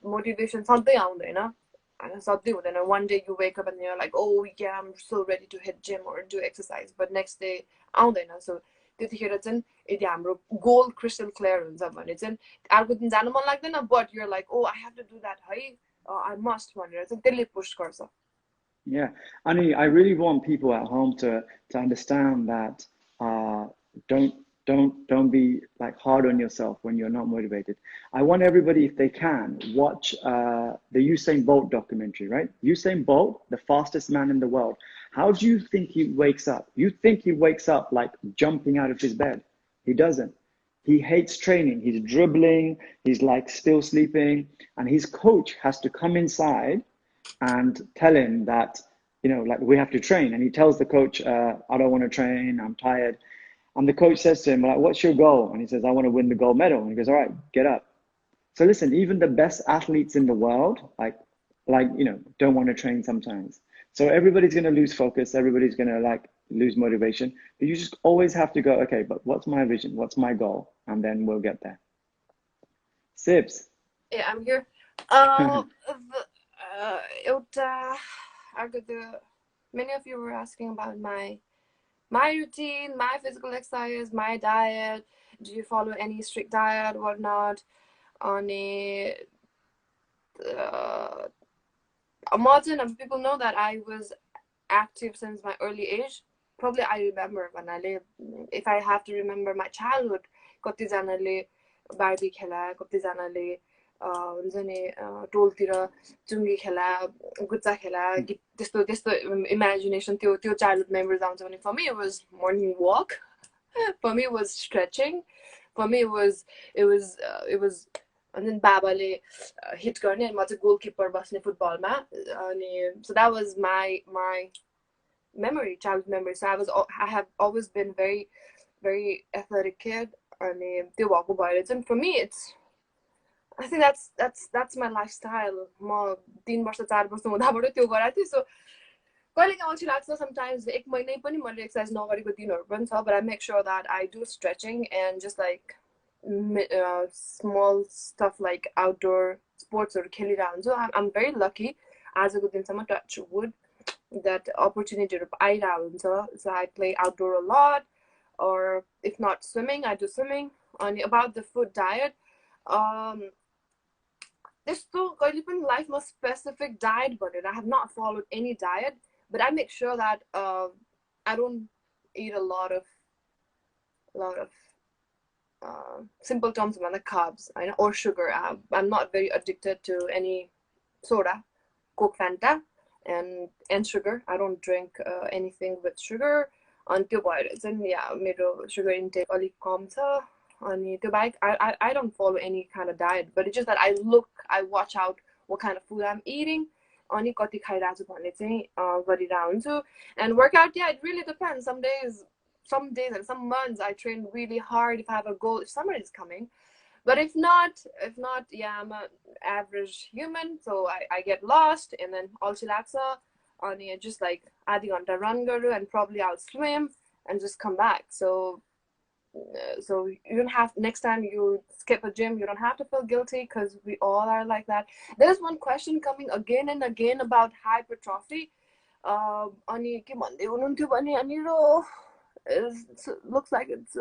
मोटिभेसन सधैँ आउँदैन होइन, सधैँ हुँदैन. one day you wake up and you're like, oh yeah, I'm so ready to hit gym or do exercise, but next day आउँदैन. सो त्यतिखेर चाहिँ यदि हाम्रो गोल क्रिस्टल क्लियर हुन्छ भने चाहिँ अर्को दिन जानु मन लाग्दैन, but you're like, oh, I have to do that है, I must भनेर चाहिँ त्यसले पुश गर्छ. Yeah, I really want people at home to understand that don't be like hard on yourself when you're not motivated. I want everybody, if they can, watch the Usain Bolt documentary, right? Usain Bolt, the fastest man in the world. How do you think he wakes up? You think he wakes up like jumping out of his bed? He doesn't. He hates training. He's dribbling. He's like still sleeping. And his coach has to come inside and tell him that, you know, like we have to train. And he tells the coach, I don't want to train, I'm tired. And the coach says to him, like, what's your goal? And he says, I want to win the gold medal. And he goes, all right, get up. So listen, even the best athletes in the world, like, you know, don't want to train sometimes. So everybody's going to lose focus. Everybody's going to like lose motivation. But you just always have to go, okay, but what's my vision? What's my goal? And then we'll get there. Sibs. Yeah, I'm here. Many of you were asking about my routine, my physical exercise, my diet. Do you follow any strict diet, whatnot? Modern people know that I was active since my early age. Probably I remember when if I have to remember my childhood, कतिजनाले Barbie खेला, कतिजनाले हुन्छ नि टोलतिर चुङ्गी खेला, गुच्चा खेला, त्यस्तो त्यस्तो imagination, त्यो childhood memories आउँछ भने for me it was morning walk, for me it was stretching, for me it was and then बाबाले hit गर्ने अनि म चाहिँ goalkeeper बस्ने फुटबलमा अनि so that was my memory, childhood memory. So I have always been very very athletic kid अनि त्यो भएको भएर चाहिँ for me it's, I think that's my lifestyle. म 3 वर्ष 4 वर्ष हुँदाबाट त्यो गराएको थिएँ. So कहिले काहीँ अल्छी लाग्छ sometimes, 1 महिना पनि मैले एक्सरसाइज नगरेको दिनहरू पनि छ, but I make sure that I do stretching and just like small stuff like outdoor sportsहरू खेलिरहेको हुन्छु. I'm very lucky आजको दिनसम्म, touch wood, that opportunityहरू आइरहेको हुन्छ. So I play outdoor a lot, or if not swimming, I do swimming. And about the food diet, there's still going to be life more specific diet, but I have not followed any diet, but I make sure that I don't eat a lot of simple terms about the carbs, I know, or sugar. I'm not very addicted to any soda, Coke, Fanta, and sugar. I don't drink anything with sugar. And त्यो भएर चाहिँ yeah, मेरो sugar intake अलिक कम छ. अनि त्यो बाहेक I don't follow any kind of diet, but it's just that I watch out what kind of food I'm eating. अनि कति खाइरहेको छु भन्ने चाहिँ गरिरहेको हुन्छु. And workout, yeah, it really depends. Some days and some months I train really hard if I have a goal, if summer is coming. But if not, yeah, I'm an average human, so I get lost, and then also laksa on just like adding on the run guru, and probably I'll swim and just come back. So you don't have, next time you skip a gym, you don't have to feel guilty, because we all are like that. There's one question coming again and again about hypertrophy. Ani ke bhande hununtyo bhane aniro looks like it's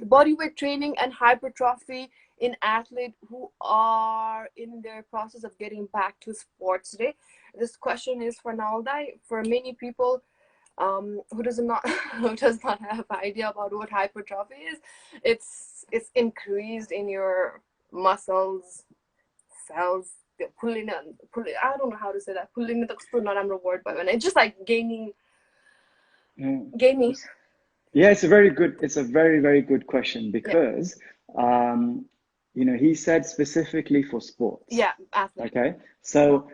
bodyweight training and hypertrophy in athletes who are in their process of getting back to sports today. This question is for Naldai. For many people who does not have idea about what hypertrophy is, it's increased in your muscles, cells, pulling. I don't know how to say that. Pulling is not a word, but it's just like gaining. Yeah, it's a very, very good question, because he said specifically for sports. Yeah, athletes. Okay, so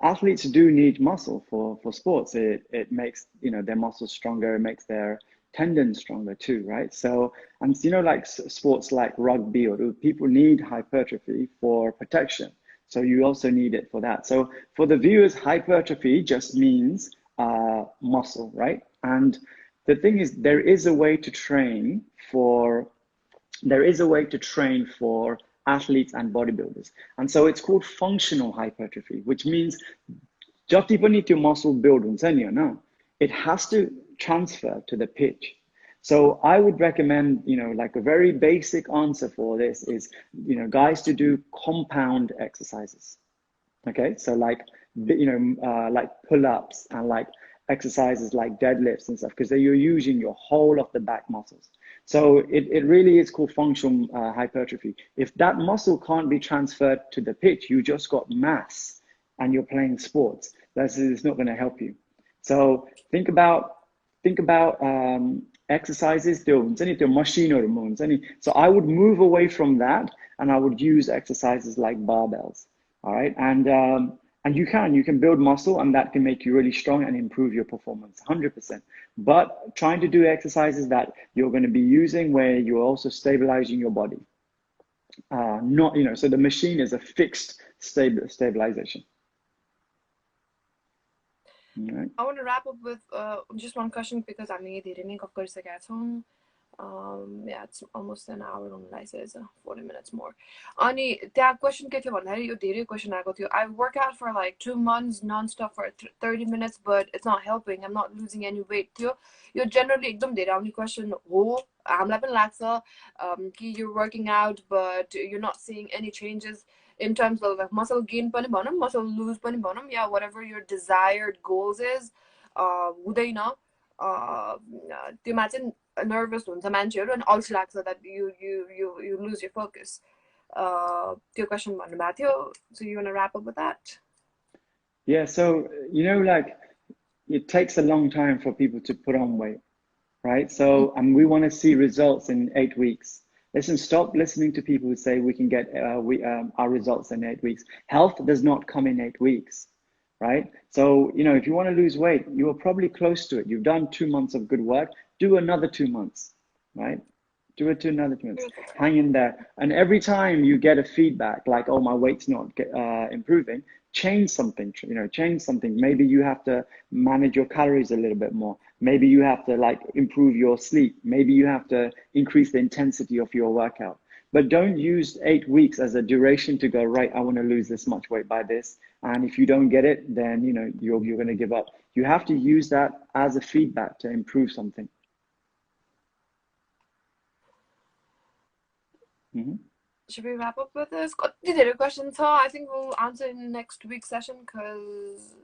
athletes do need muscle for sports. It makes their muscles stronger. It makes their tendons stronger too, right? So, and like sports like rugby, or people need hypertrophy for protection. So you also need it for that. So for the viewers, hypertrophy just means muscle, right? And the thing is, there is a way to train for athletes and bodybuilders. And so it's called functional hypertrophy, which means jati pani tyo muscle build huncha ni Hahn, it has to transfer to the pitch. So I would recommend, like a very basic answer for this is, guys to do compound exercises. Okay, so like like pull-ups and like exercises like deadlifts and stuff, because you're using your whole of the back muscles. So it really is called functional hypertrophy. If that muscle can't be transferred to the pitch, you just got mass and you're playing sports. It's not going to help you. So think about exercises. So I would move away from that, and I would use exercises like barbells. All right, and you can build muscle, and that can make you really strong and improve your performance 100%. But trying to do exercises that you're going to be using where you're also stabilizing your body, not so the machine is a fixed stabilization. Right. I want to wrap up with just one question, because yeah, it's almost an hour long. I say 40 minutes more. Ani that question ke thyo bhanda yo धेरै question aako thyo. I work out for like 2 months non-stop for 30 minutes, but it's not helping. I'm not losing any weight thyo. Yo generally ekdam धेरै आउने question हो. हामीलाई पनि लाग्छ कि you're working out but you're not seeing any changes in terms of like muscle gain पनि भनौं, muscle lose पनि भनौं, yeah, whatever your desired goals is हुँदैन. त्योमा चाहिँ nervous हुन्छ मान्छेहरु, अनि अल्छी लाग्छ that you lose your focus. त्यो question भन्नु भएको थियो. So you want to wrap up with that? Yeah, so like it takes a long time for people to put on weight, right? So and we want to see results in 8 weeks. Listen, stop listening to people who say we can get our results in 8 weeks. Health does not come in 8 weeks, right? So, if you want to lose weight, you are probably close to it. You've done 2 months of good work. Do another 2 months, right? Do it to another 2 months. Hang in there. And every time you get a feedback like, oh, my weight's not improving, change something, change something. Maybe you have to manage your calories a little bit more. Maybe you have to like improve your sleep. Maybe you have to increase the intensity of your workout. But don't use 8 weeks as a duration to go, right, I want to lose this much weight by this. And if you don't get it, then, you're going to give up. You have to use that as a feedback to improve something. Mm-hmm. Should we wrap up with this? Got धेरै questions. I think we'll answer in the next week's session, because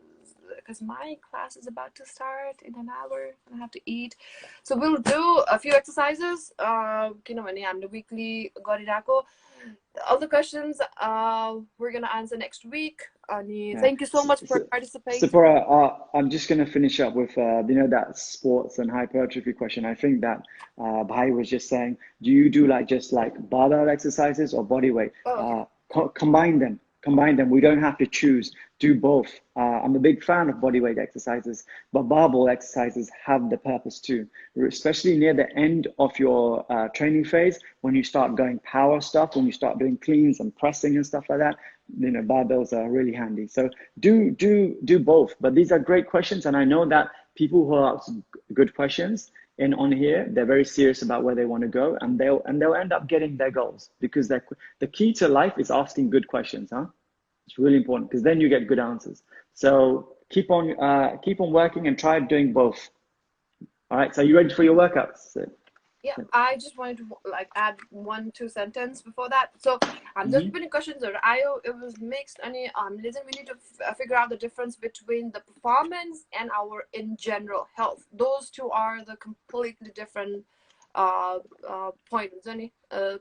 because my class is about to start in an hour and I have to eat. So we'll do a few exercises. किनभने हामीले weekly गरिरहेको. All the questions we're gonna answer next week. Thank you so much for participating. Sephora, I'm just gonna finish up with that sports and hypertrophy question. I think that Bhai was just saying, do you do just barbell exercises or body weight? Oh, okay. Combine them. We don't have to choose. Do both. I'm a big fan of bodyweight exercises, but barbell exercises have the purpose too, especially near the end of your training phase, when you start going power stuff, when you start doing cleans and pressing and stuff like that. Barbells are really handy. So do both. But these are great questions, and I know that people who ask good questions on here, they're very serious about where they want to go, and they'll end up getting their goals, because the key to life is asking good questions, huh? It's really important, because then you get good answers. So keep on working and try doing both. All right, so are you ready for your workouts? Yeah, I just wanted to add 1-2 sentences before that. So I'm just putting questions. It was mixed. Listen, we need to figure out the difference between the performance and our in general health. Those two are the completely different points.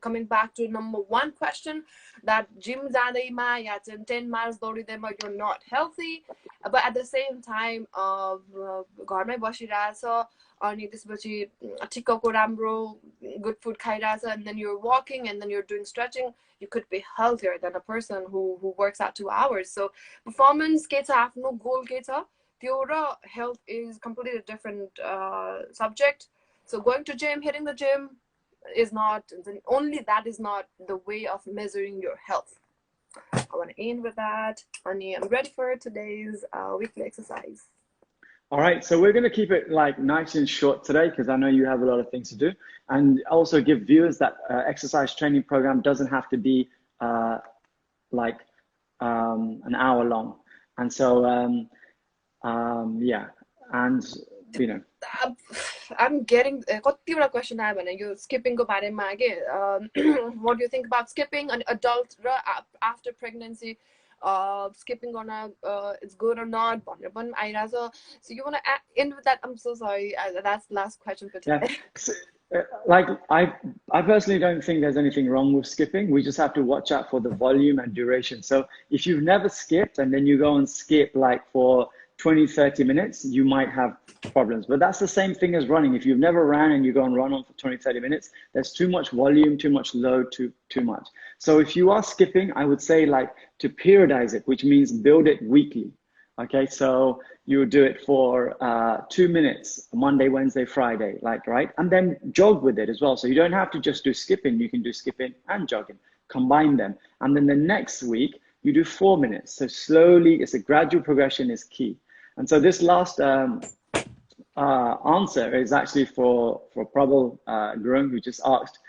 Coming back to number one question, that gym जाँदैमा या 10 miles दौडिँदैमा you're not healthy, but at the same time घरमै बसिरहेछ अनि त्यसपछि ठिक्कको राम्रो good food खाइरहेछ, and then you're walking and then you're doing stretching, you could be healthier than a person who works out 2 hours. So performance के छ, आफ्नो goal के छ, त्यो र health is completely different subject. So going to gym, hitting the gym is not the way of measuring your health. I want to end with that. And I'm ready for today's weekly exercise. All right, so we're going to keep it nice and short today, because I know you have a lot of things to do, and also give viewers that exercise training program doesn't have to be an hour long. And so yeah, and I'm getting कतिवटा question आयो भने यो skipping को बारेमा के what do you think about skipping? An adult after pregnancy, skipping it's good or not? So you want to end with that? I'm so sorry. That's the last question for today. Yeah. I personally don't think there's anything wrong with skipping. We just have to watch out for the volume and duration. So if you've never skipped and then you go and skip for 20-30 minutes, you might have problems. But that's the same thing as running. If you've never ran and you go and run on for 20-30 minutes, there's too much volume, too much load, too much. So if you are skipping, I would say to periodize it, which means build it weekly. Okay, so you do it for 2 minutes, Monday, Wednesday, Friday, right? And then jog with it as well. So you don't have to just do skipping. You can do skipping and jogging, combine them. And then the next week, you do 4 minutes. So slowly, it's a gradual progression is key. And so this last answer is actually for Prabal Gurung, who just asked,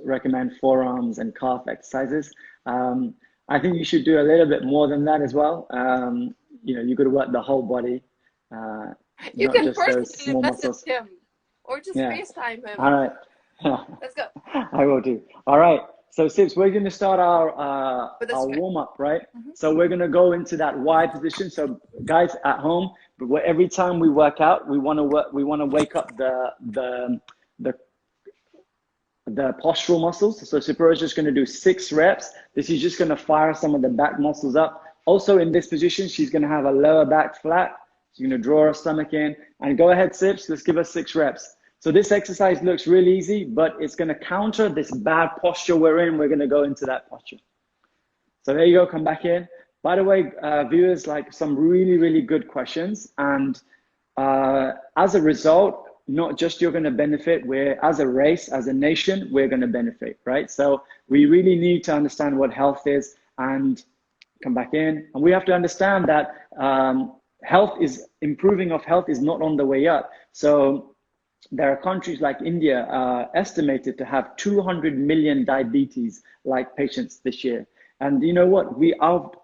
recommend forearms and calf exercises. I think you should do a little bit more than that as well. You got to work the whole body. You can personally message him or just FaceTime him. All right. Let's go. I will do. All right. So Sips, we're going to start our warm up, right? So we're going to go into that wide position. So guys at home, every time we work out, we want to wake up the postural muscles. So Sipura is just going to do 6 reps. This is just going to fire some of the back muscles up. Also in this position, she's going to have a lower back flat. She's going to draw her stomach in. And go ahead, Sips, let's give her 6 reps. So this exercise looks really easy, but it's going to counter this bad posture we're in. We're going to go into that posture. So there you go, come back in. By the way, viewers, some really, really good questions. And as a result, not just you're going to benefit, as a race, as a nation, we're going to benefit, right? So we really need to understand what health is and come back in. And we have to understand that improving of health is not on the way up. So there are countries like India estimated to have 200 million diabetes-like patients this year. And you know what?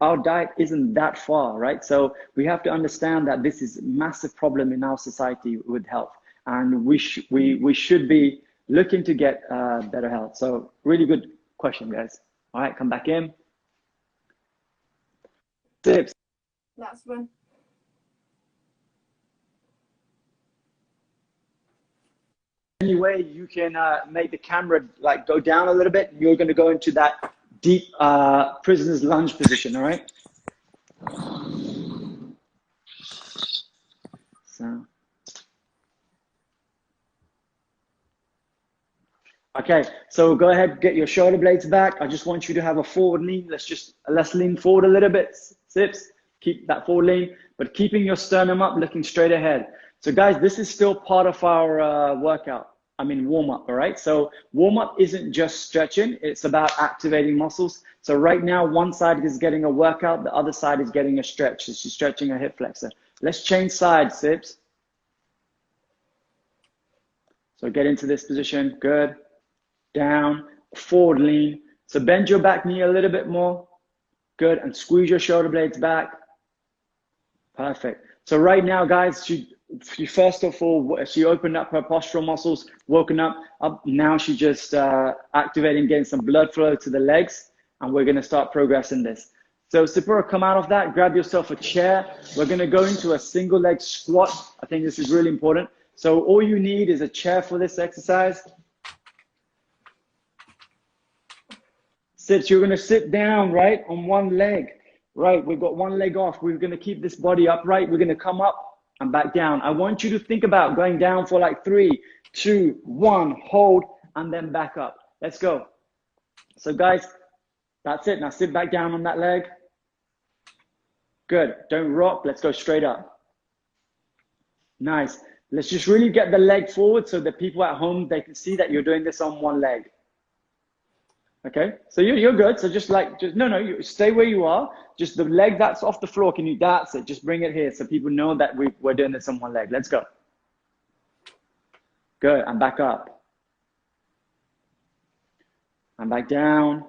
Our diet isn't that far, right? So we have to understand that this is a massive problem in our society with health. And we should be looking to get better health. So really good question, guys. All right, come back in. Tips. Last one. any way you can make the camera like go down a little bit, you're going to go into that deep prisoner's lunge position, all right? So, okay, so go ahead, get your shoulder blades back. I just want you to have a forward lean. Let's lean forward a little bit, Sips. Keep that forward lean, but keeping your sternum up, looking straight ahead. So guys, this is still part of our warm up, all right? So warm up isn't just stretching, it's about activating muscles. So right now, one side is getting a workout, the other side is getting a stretch. So she's stretching her hip flexor. Let's change sides, Sips. So get into this position, good. Down, forward lean. So bend your back knee a little bit more, good, and squeeze your shoulder blades back. Perfect. So right now, guys, she first of all, she opened up her postural muscles, woken up. Now she just activating, getting some blood flow to the legs, and we're gonna start progressing this. So Sipura, come out of that, grab yourself a chair. We're gonna go into a single leg squat. I think this is really important. So all you need is a chair for this exercise. You're gonna sit down, right, on one leg. Right, we've got one leg off. We're gonna keep this body upright. We're gonna come up and back down. I want you to think about going down for like 3, 2, 1, hold, and then back up. Let's go. So guys, that's it. Now sit back down on that leg. Good, don't rock. Let's go straight up. Nice. Let's just really get the leg forward so that people at home, they can see that you're doing this on one leg. Okay, so you're good. So you stay where you are. Just the leg that's off the floor, that's it. Just bring it here so people know that we're doing this on one leg. Let's go. Good, and back up. And back down.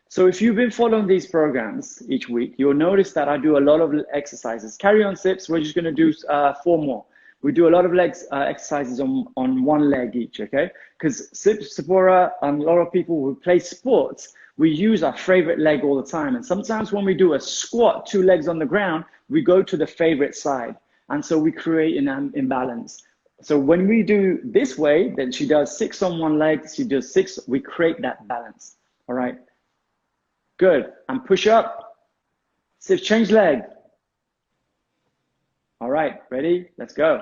So if you've been following these programs each week, you'll notice that I do a lot of exercises. Carry on, Sips. We're just gonna do 4 more. We do a lot of exercises on one leg each, okay? Because Sipura and a lot of people who play sports, we use our favorite leg all the time. And sometimes when we do a squat, 2 legs on the ground, we go to the favorite side. And so we create an imbalance. So when we do this way, then she does 6 on one leg, she does 6, we create that balance, all right? Good, and push up. Sip, change leg. All right, ready? Let's go.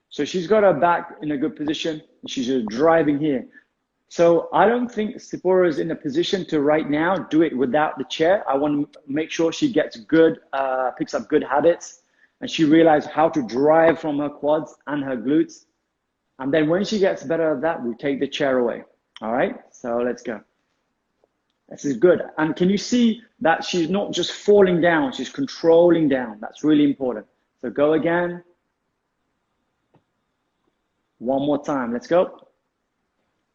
So she's got her back in a good position. She's just driving here. So I don't think Sipura is in a position to right now do it without the chair. I want to make sure she gets good, picks up good habits, and she realizes how to drive from her quads and her glutes. And then when she gets better at that, we take the chair away. All right, so let's go. This is good. And can you see that she's not just falling down, she's controlling down. That's really important. So go again. One more time, let's go.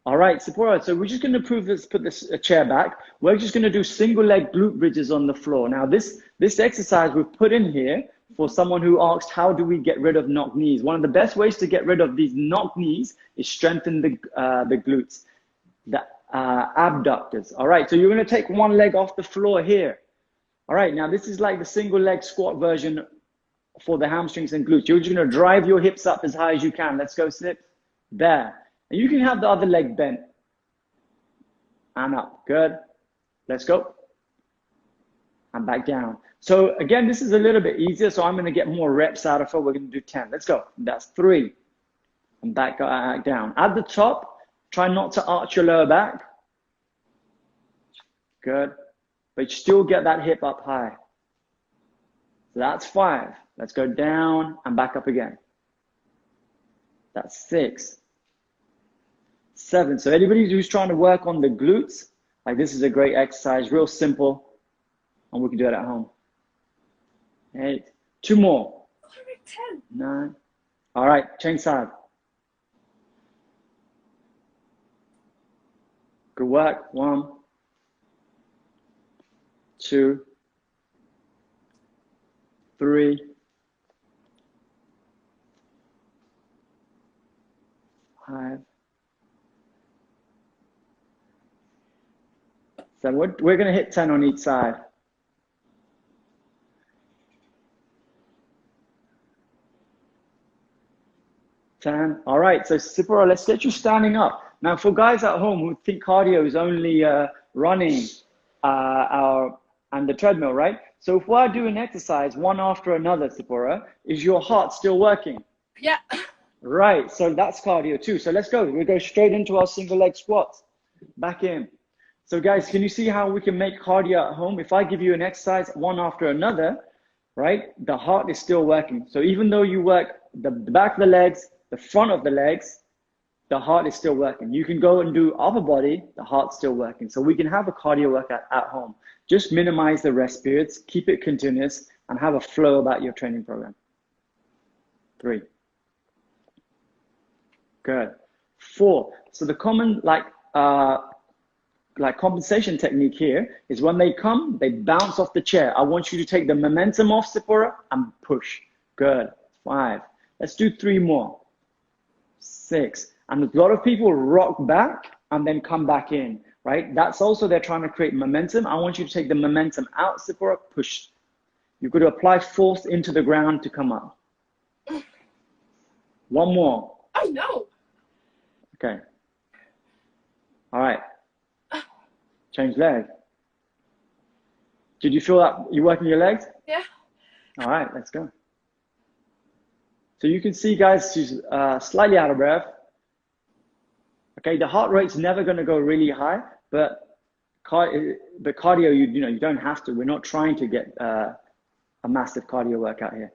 All right, Sipura, so we're just gonna put this chair back. We're just gonna do single leg glute bridges on the floor. Now this exercise we've put in here for someone who asked, how do we get rid of knock knees? One of the best ways to get rid of these knock knees is strengthen the glutes, the abductors. All right, so you're gonna take one leg off the floor here. All right, now this is like the single leg squat version for the hamstrings and glutes. You're just gonna drive your hips up as high as you can. Let's go, Sip. There. And you can have the other leg bent. And up, good. Let's go. And back down. So again, this is a little bit easier, so I'm gonna get more reps out of her. We're gonna do 10. Let's go. That's 3. And back down. At the top, try not to arch your lower back. Good. But still get that hip up high. So that's 5. Let's go down and back up again. That's 6. 7. So anybody who's trying to work on the glutes, like this is a great exercise, real simple, and we can do it at home. 8. 2 more. 10. 9. All right, change side. Good work. 1, 2, 3, 5, 7. We're going to hit 10 on each side. 10. All right, so Sipora, let's get you standing up. Now, for guys at home who think cardio is only running and the treadmill, right? So if we're doing exercise one after another, Sipora, is your heart still working? Yeah. Right, so that's cardio too. So let's go. We'll go straight into our single leg squats. Back in. So guys, can you see how we can make cardio at home? If I give you an exercise one after another, right, the heart is still working. So even though you work the back of the legs, the front of the legs, the heart is still working. You can go and do upper body, the heart's still working. So we can have a cardio workout at home. Just minimize the rest periods, keep it continuous, and have a flow about your training program. 3. Good. 4. So the common like compensation technique here is when they come, they bounce off the chair. I want you to take the momentum off, Sipora, and push. Good. 5. Let's do 3 more. 6. And a lot of people rock back and then come back in, right? That's also, they're trying to create momentum. I want you to take the momentum out, Sipora, push. You've got to apply force into the ground to come up. 1 more. I know. Okay. All right. Change leg. Did you feel that you're working your legs? Yeah. All right, let's go. So you can see, guys, she's slightly out of breath. Okay, the heart rate's never going to go really high, but the cardio, you don't have to. We're not trying to get a massive cardio workout here.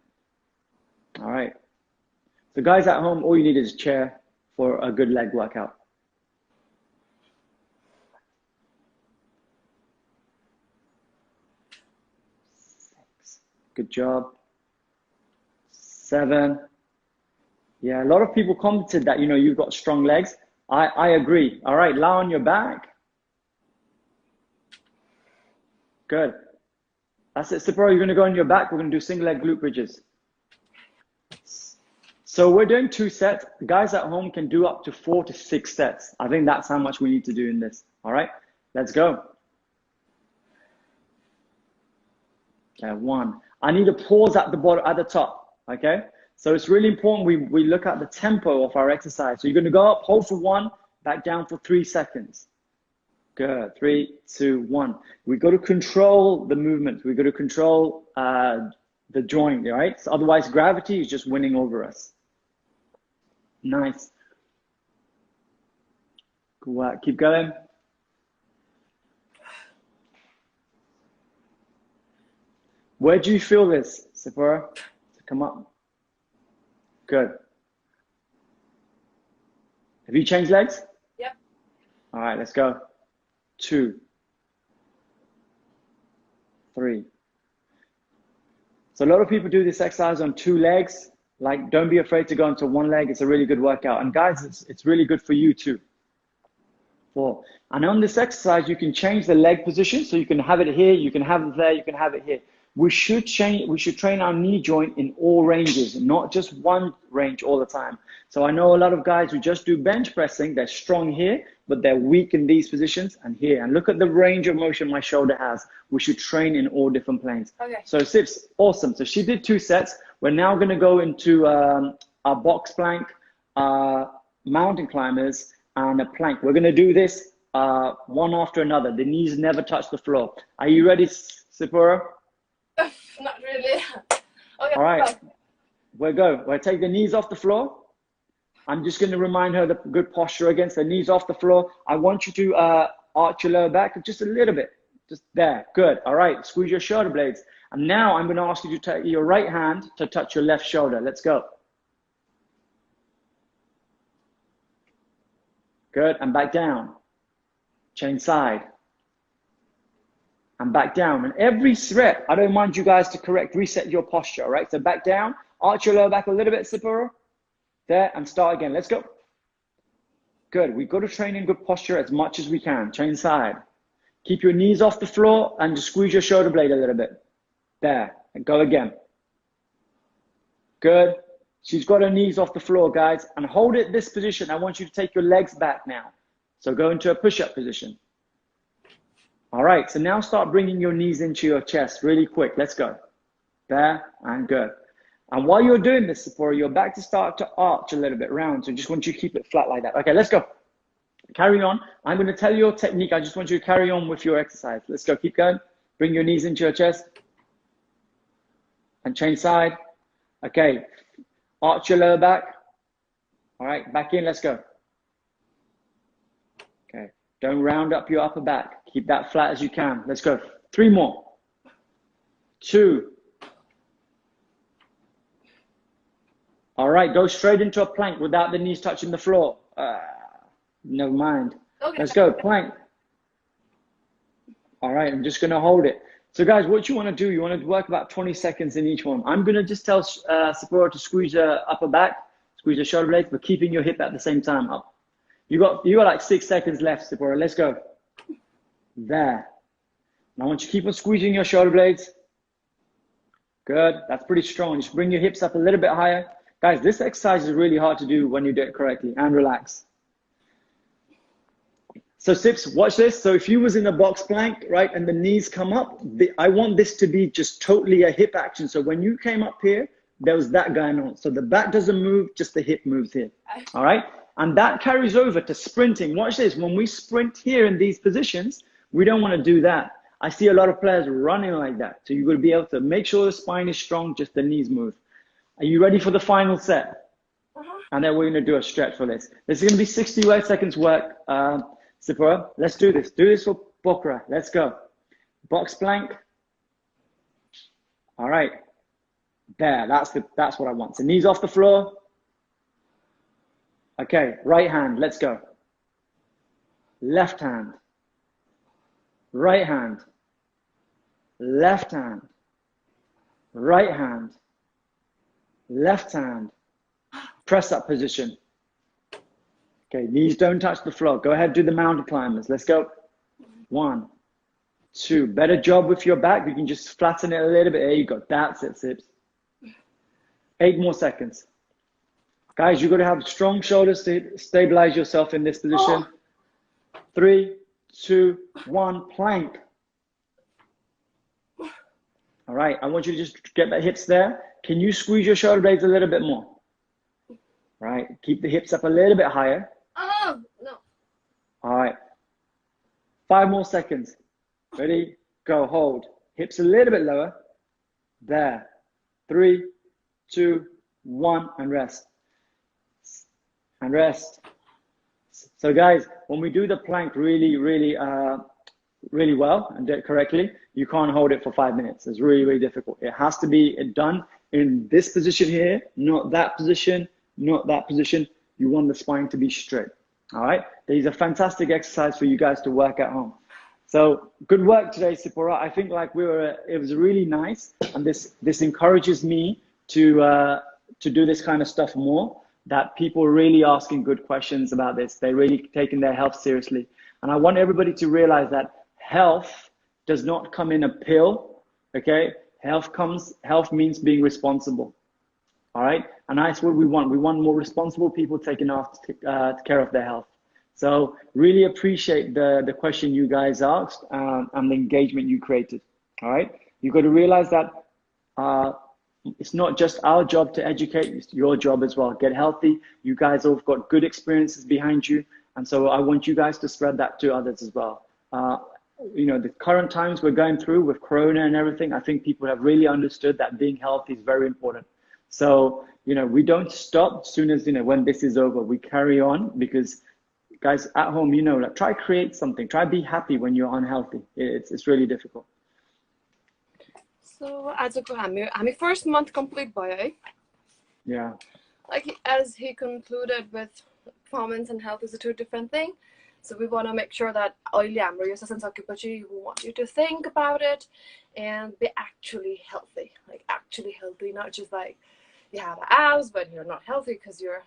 All right. So guys at home, all you need is a chair for a good leg workout. 6. Good job. 7. Yeah, a lot of people commented that, you've got strong legs. I agree. All right, lie on your back. Good. That's it, Sipora, you're going to go on your back. We're going to do single leg glute bridges. So we're doing 2 sets. The guys at home can do up to 4 to 6 sets. I think that's how much we need to do in this. All right, let's go. Okay, 1. I need a pause at the bottom, at the top. Okay. So it's really important we look at the tempo of our exercise. So you're going to go up, hold for 1, back down for 3 seconds. Good. 3, 2, 1. We've got to control the movement. We've got to control the joint, right? So otherwise, gravity is just winning over us. Nice. Good work. Keep going. Where do you feel this, Sipora? To come up. Good. Have you changed legs? Yep. All right, let's go. 2, 3. So a lot of people do this exercise on 2 legs. Like, don't be afraid to go into 1 leg. It's a really good workout. And guys, it's really good for you too. 4. And on this exercise, you can change the leg position. So you can have it here, you can have it there, you can have it here. We should train our knee joint in all ranges, not just one range all the time. So I know a lot of guys who just do bench pressing, they're strong here, but they're weak in these positions and here. And look at the range of motion my shoulder has. We should train in all different planes. Okay. So Sips, awesome. So she did 2 sets. We're now going to go into our box plank, mountain climbers, and a plank. We're going to do this one after another. The knees never touch the floor. Are you ready, Sipora? Not really. Okay. All right. We'll go. We'll take the knees off the floor. I'm just going to remind her the good posture again. So knees off the floor. I want you to arch your lower back just a little bit. Just there. Good. All right. Squeeze your shoulder blades. And now I'm going to ask you to take your right hand to touch your left shoulder. Let's go. Good. And back down. Change side. And back down. And every rep, I don't mind you guys to reset your posture, all right? So back down, arch your lower back a little bit, Sipora. There, and start again. Let's go. Good. We've got to train in good posture as much as we can. Change side. Keep your knees off the floor and just squeeze your shoulder blade a little bit. There, and go again. Good. She's got her knees off the floor, guys. And hold it this position. I want you to take your legs back now. So go into a push-up position. All right, so now start bringing your knees into your chest really quick. Let's go. There, and good. And while you're doing this, Sephora, you're back to start to arch a little bit round. So just want you to keep it flat like that. Okay, let's go. Carry on. I'm going to tell you your technique. I just want you to carry on with your exercise. Let's go. Keep going. Bring your knees into your chest. And change side. Okay. Arch your lower back. All right. Back in. Let's go. Okay. Don't round up your upper back. Keep that flat as you can. Let's go. 3 more. 2. All right. Go straight into a plank without the knees touching the floor. Never mind. Okay. Let's go. Plank. All right. I'm just going to hold it. So guys, what you want to do, you want to work about 20 seconds in each one. I'm going to just tell Sephora to squeeze your upper back, squeeze your shoulder blades, but keeping your hip at the same time up. You got like 6 seconds left, Sephora. Let's go. There. Now I want you to keep on squeezing your shoulder blades. Good. That's pretty strong. Just bring your hips up a little bit higher. Guys, this exercise is really hard to do when you do it correctly, and relax. So Sips, watch this. So if you was in a box plank, right, and the knees come up, I want this to be just totally a hip action. So when you came up here, there was that going on. So the back doesn't move, just the hip moves here. All right? And that carries over to sprinting. Watch this. When we sprint here in these positions, we don't want to do that. I see a lot of players running like that. So you've got to be able to make sure the spine is strong, just the knees move. Are you ready for the final set? And then we're going to do a stretch for this. This is going to be 60 seconds work. Sephora, let's do this. Do this for Bokra. Let's go. Box plank. All right. There. That's what I want. So knees off the floor. Okay. Right hand. Let's go. Left hand. Right hand. Left hand. Right hand. Left hand. Press up position. Okay, knees don't touch the floor. Go ahead, do the mountain climbers. Let's go. 1, 2. Better job with your back. You can just flatten it a little bit. There you go. That's it, Sips. 8 more seconds. Guys, you've got to have strong shoulders to stabilize yourself in this position. 3, 2, 1. Plank. All right, I want you to just get the hips there. Can you squeeze your shoulder blades a little bit more? Right, keep the hips up a little bit higher. Oh, no. All right. 5 more seconds. Ready? Go. Hold. Hips a little bit lower. There. 3, 2, 1, and rest. And rest. So guys, when we do the plank really well and do it correctly, you can't hold it for 5 minutes. It's really difficult. It has to be done in this position here, not that position, not that position. You want the spine to be straight. All right. These are fantastic exercise for you guys to work at home. So good work today, Sephora. I think like it was really nice, and this encourages me to do this kind of stuff more. That people are really asking good questions about this. They're really taking their health seriously, and I want everybody to realize that health does not come in a pill. Okay, health means being responsible. All right, and that's what we want. We want more responsible people taking care of their health. So really appreciate the question you guys asked and the engagement you created. All right, you've got to realize that it's not just our job to educate, it's your job as well. Get healthy. You guys all have got good experiences behind you, and so I want you guys to spread that to others as well. You know, the current times we're going through with Corona and everything, I think people have really understood that being healthy is very important. So, you know, we don't stop as soon as, you know, when this is over, we carry on, because guys at home, you know, like try create something, try be happy when you're unhealthy. It's really difficult. So आजको हामी first month complete भयो है. Yeah. Like as he concluded with performance and health is a 2 different thing. So we want to make sure that अहिले हाम्रो यो session सकेपछि we want you to think about it and be actually healthy. Like actually healthy, not just like you have abs but you're not healthy because you're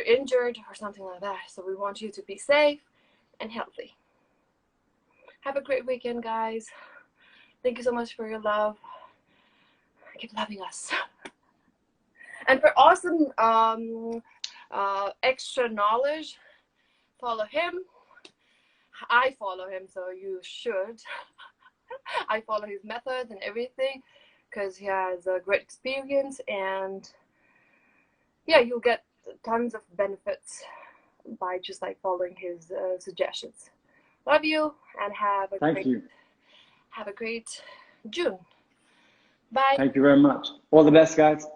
injured or something like that. So we want you to be safe and healthy. Have a great weekend, guys. Thank you so much for your love. Keep loving us. And for awesome extra knowledge, follow him. I follow him, so you should. I follow his methods and everything. because he has a great experience, and yeah, you'll get tons of benefits by just like following his suggestions. Love you, and Thank you. have a great June. Bye. Thank you very much. All the best, guys.